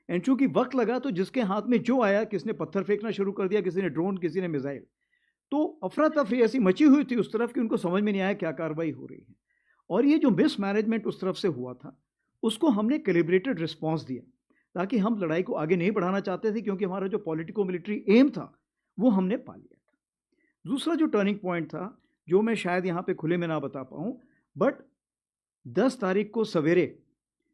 एंड चूंकि वक्त लगा तो जिसके हाथ में जो आया, किसने पत्थर फेंकना शुरू कर दिया, किसी ने ड्रोन, किसी ने मिसाइल, तो अफरा तफरी ऐसी मची हुई थी उस तरफ कि उनको समझ में नहीं आया क्या कार्रवाई हो रही है. और ये जो मिस मैनेजमेंट उस तरफ से हुआ था, उसको हमने कैलिब्रेटेड रिस्पॉन्स दिया, ताकि हम लड़ाई को आगे नहीं बढ़ाना चाहते थे, क्योंकि हमारा जो पॉलिटिको मिलिट्री एम था वो हमने पा लिया था. दूसरा जो टर्निंग पॉइंट था, जो मैं शायद यहाँ पे खुले में ना बता पाऊँ, बट 10 तारीख को सवेरे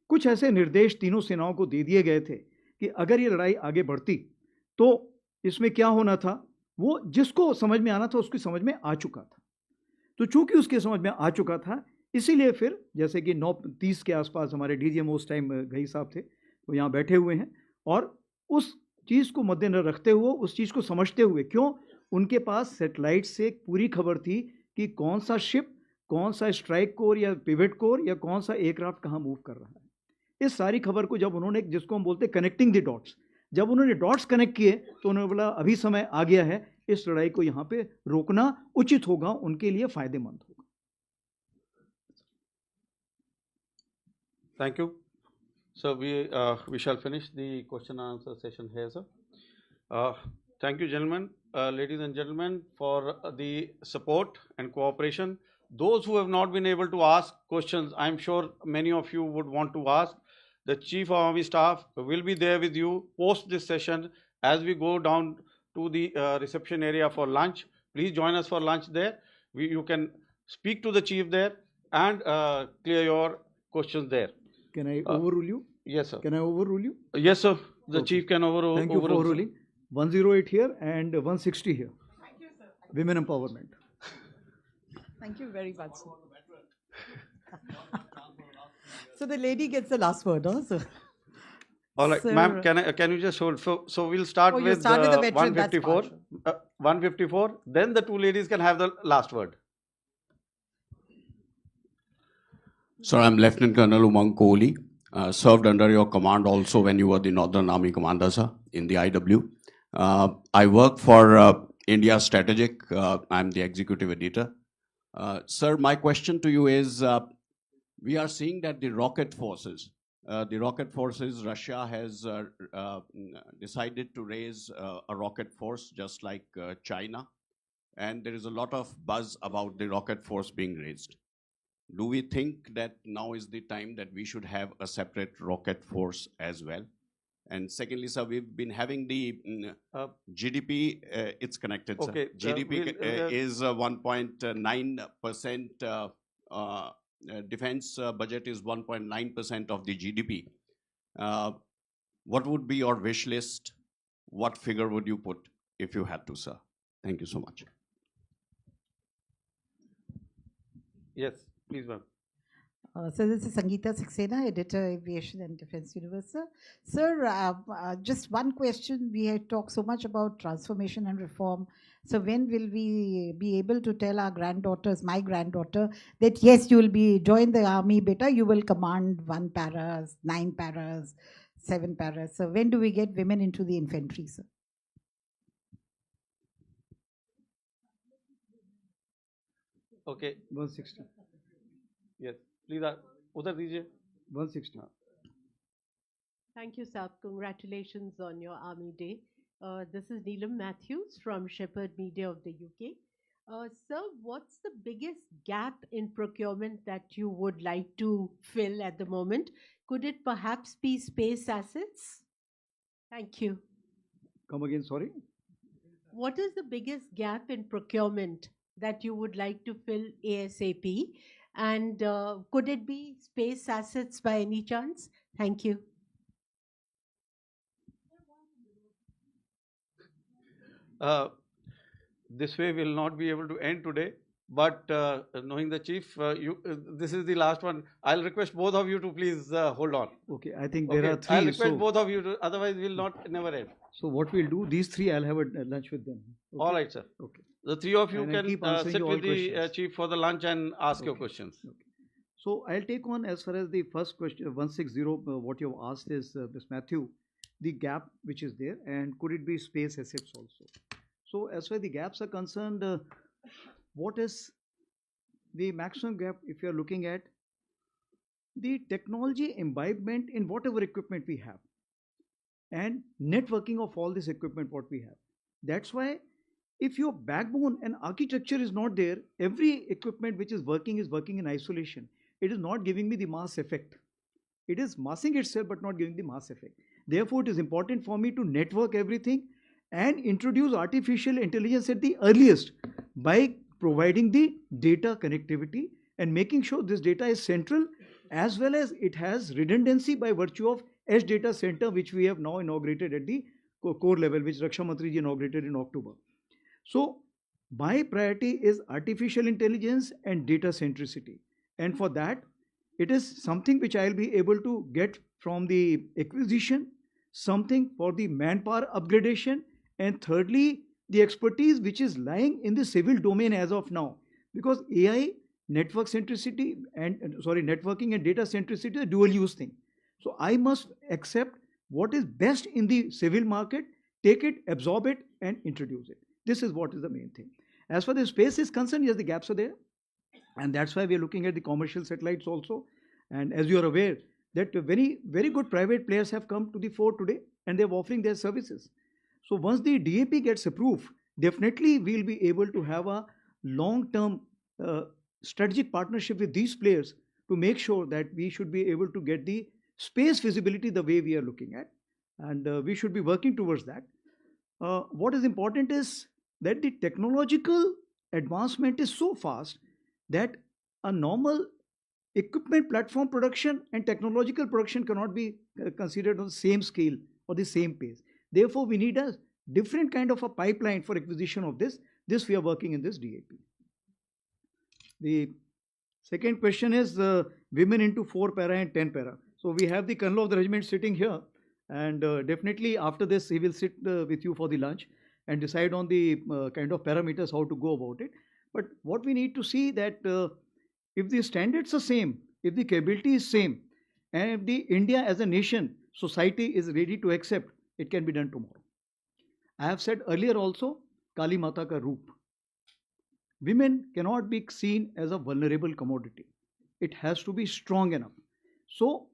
कुछ ऐसे निर्देश तीनों सेनाओं को दे दिए गए थे कि अगर ये लड़ाई आगे बढ़ती तो इसमें क्या होना था, वो जिसको समझ में आना था उसकी समझ में आ चुका था. तो चूंकि उसके समझ में आ चुका था, इसीलिए फिर जैसे कि 9:30 के आसपास हमारे DGM उस टाइम गई साहब थे, वो यहाँ बैठे हुए हैं, और उस चीज़ को मद्देनजर रखते हुए, उस चीज़ को समझते हुए, क्यों उनके पास सेटेलाइट से एक पूरी खबर थी कि कौन सा शिप, कौन सा स्ट्राइक कोर या पिवट कोर या कौन सा एयरक्राफ्ट कहाँ मूव कर रहा है. इस सारी खबर को जब उन्होंने, जिसको हम बोलते हैं कनेक्टिंग द डॉट्स, जब उन्होंने डॉट्स कनेक्ट किए तो उन्होंने बोला अभी समय आ गया है, इस लड़ाई को यहाँ पे रोकना उचित होगा, उनके लिए फायदेमंद होगा. Thank you. So we shall finish the question and answer session here, sir. Thank you, gentlemen, ladies and gentlemen, for the support and cooperation. Those who have not been able to ask questions, I'm sure many of you would want to ask. The Chief of Army Staff will be there with you post this session as we go down to the reception area for lunch. Please join us for lunch there. You can speak to the Chief there and clear your questions there. Can I overrule you? Yes, sir. Can I overrule you? Yes, sir. The Chief can overrule. Thank you for overruling. 108 here and 160 here. Thank you, sir. Women empowerment. Thank you very much, sir. So the lady gets the last word, also. All right, Sir. ma'am, can you just hold? So we'll start with the veteran, that's 154. 154. Then the two ladies can have the last word. Sir, I'm Lieutenant Colonel Umang Kohli. Served under your command also when you were the Northern Army Commander, sir, in the IW. I work for India Strategic. I'm the executive editor. Sir, my question to you is, we are seeing that the rocket forces, Russia has decided to raise a rocket force just like China. And there is a lot of buzz about the rocket force being raised. Do we think that now is the time that we should have a separate rocket force as well? And secondly, sir, we've been having the GDP, it's connected, sir. Okay, GDP is 1.9% defense budget is 1.9% of the GDP. What would be your wish list? What figure would you put if you had to, sir? Thank you so much. Yes, please, ma'am. So this is Sangeeta Saxena, Editor, Aviation and Defense Universal. Sir, just one question. We had talked so much about transformation and reform. So when will we be able to tell our granddaughters, my granddaughter, that yes, you will be join the army, beta, you will command 1 paras, 9 paras, 7 paras. So when do we get women into the infantry, sir? Okay. 160. Yes, please. Udhar dijiye. 160. Thank you, sir. Congratulations on your Army Day. This is Neelam Matthews from Shepherd Media of the UK. Sir, what's the biggest gap in procurement that you would like to fill at the moment? Could it perhaps be space assets? Thank you. Come again, sorry. What is the biggest gap in procurement that you would like to fill ASAP? And could it be space assets by any chance? Thank you. This way will not be able to end today, but knowing the chief, this is the last one. I'll request both of you to please hold on. Okay, I think there are 3. I'll request so, both of you to, otherwise we'll never end. So what we'll do, these 3 I'll have a lunch with them. Okay? All right, sir. Okay. The 3 of you And I'll can keep answering sit all with the questions. chief for the lunch and ask your questions. Okay. So I'll take on as far as the first question, 160, what you've asked is, Ms. Matthew, the gap which is there, and could it be space assets also? So as far as the gaps are concerned, what is the maximum gap if you're looking at the technology imbibement in whatever equipment we have and networking of all this equipment what we have. That's why if your backbone and architecture is not there, every equipment which is working in isolation. It is not giving me the mass effect. It is massing itself but not giving the mass effect. Therefore, it is important for me to network everything and introduce artificial intelligence at the earliest by providing the data connectivity and making sure this data is central as well as it has redundancy by virtue of Edge Data Center, which we have now inaugurated at the core level, which Raksha Mantri ji inaugurated in October. So my priority is artificial intelligence and data centricity. And for that, it is something which I will be able to get from the acquisition, something for the manpower upgradation, and thirdly, the expertise which is lying in the civil domain as of now. Because AI, networking and data centricity is a dual use thing. So I must accept what is best in the civil market, take it, absorb it, and introduce it. This is what is the main thing. As far as the space is concerned, yes, the gaps are there. And that's why we are looking at the commercial satellites also. And as you are aware, that very, very good private players have come to the fore today and they're offering their services. So once the DAP gets approved, definitely we'll be able to have a long-term strategic partnership with these players to make sure that we should be able to get the space visibility the way we are looking at. And we should be working towards that. What is important is that the technological advancement is so fast that a normal equipment platform production and technological production cannot be considered on the same scale or the same pace. Therefore, we need a different kind of a pipeline for acquisition of this. This we are working in this DAP. The second question is women into 4 para and 10 para. So we have the Colonel of the regiment sitting here, and definitely after this he will sit with you for the lunch and decide on the kind of parameters how to go about it. But what we need to see that if the standards are same, if the capability is same, and if the India as a nation, society is ready to accept, it can be done tomorrow. I have said earlier also, Kali Mata ka roop. Women cannot be seen as a vulnerable commodity. It has to be strong enough. So,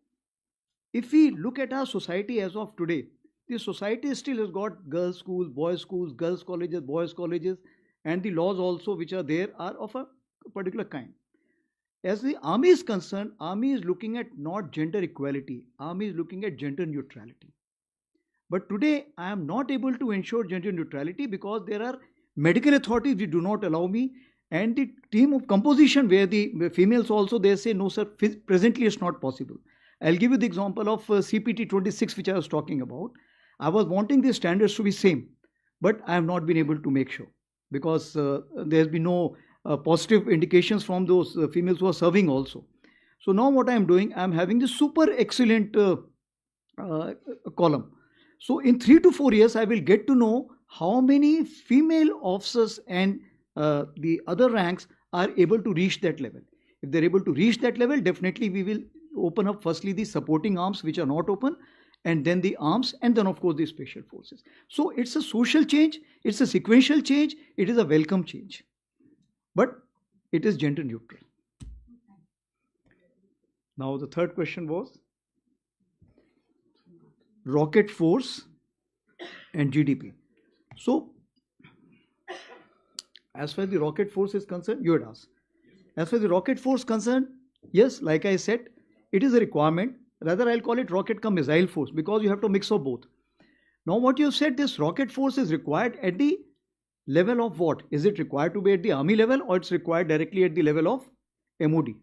if we look at our society as of today, the society still has got girls' schools, girls' colleges, boys' colleges, and the laws also which are there are of a particular kind. As the army is concerned, army is looking at not gender equality, army is looking at gender neutrality. But today I am not able to ensure gender neutrality because there are medical authorities which do not allow me, and the team of composition where the females also, they say, no sir, presently it's not possible. I'll give you the example of CPT 26, which I was talking about. I was wanting the standards to be same, but I have not been able to make sure because there has been no positive indications from those females who are serving also. So now what I am doing, I am having the super excellent column. So in 3 to 4 years, I will get to know how many female officers and the other ranks are able to reach that level. If they're able to reach that level, definitely we will open up firstly the supporting arms which are not open, and then the arms, and then of course the special forces. So it's a social change, it's a sequential change, it is a welcome change, but it is gender neutral. Now the third question was rocket force and GDP. So as far as the rocket force is concerned, you had asked. As far as the rocket force concerned, yes, like I said, it is a requirement. Rather, I'll call it rocket cum missile force because you have to mix of both. Now, what you have said, this rocket force is required at the level of what? Is it required to be at the army level, or it's required directly at the level of MOD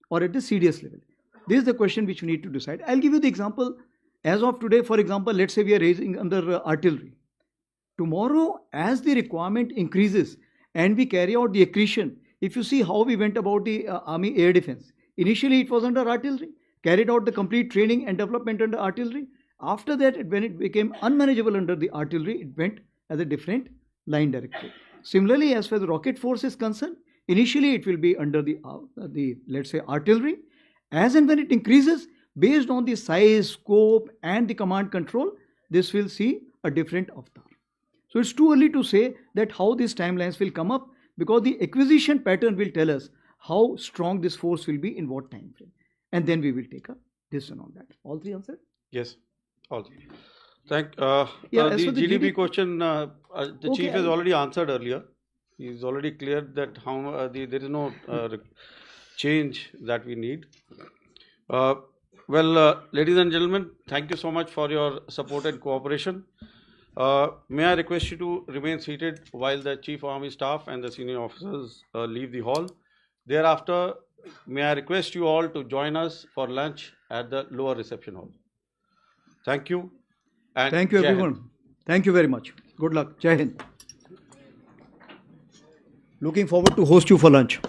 or at the CDS level? This is the question which we need to decide. I'll give you the example. As of today, for example, let's say we are raising under artillery. Tomorrow, as the requirement increases and we carry out the accretion, if you see how we went about the Army Air Defense, initially it was under artillery, carried out the complete training and development under artillery. After that, when it became unmanageable under the artillery, it went as a different line directive. Similarly, as far as the rocket force is concerned, initially it will be under the let's say artillery. As and when it increases, based on the size, scope and the command control, this will see a different avatar. So it's too early to say that how these timelines will come up, because the acquisition pattern will tell us how strong this force will be in what time frame. And then we will take a decision on that. All three answered? Yes, all three. The GDP question, the chief has already answered earlier. He's already cleared that how there is no change that we need. Ladies and gentlemen, thank you so much for your support and cooperation. May I request you to remain seated while the Chief of Army Staff and the senior officers leave the hall. Thereafter, may I request you all to join us for lunch at the lower reception hall. Thank you. And thank you, Jai everyone. Hind. Thank you very much. Good luck. Jai Hind. Looking forward to host you for lunch.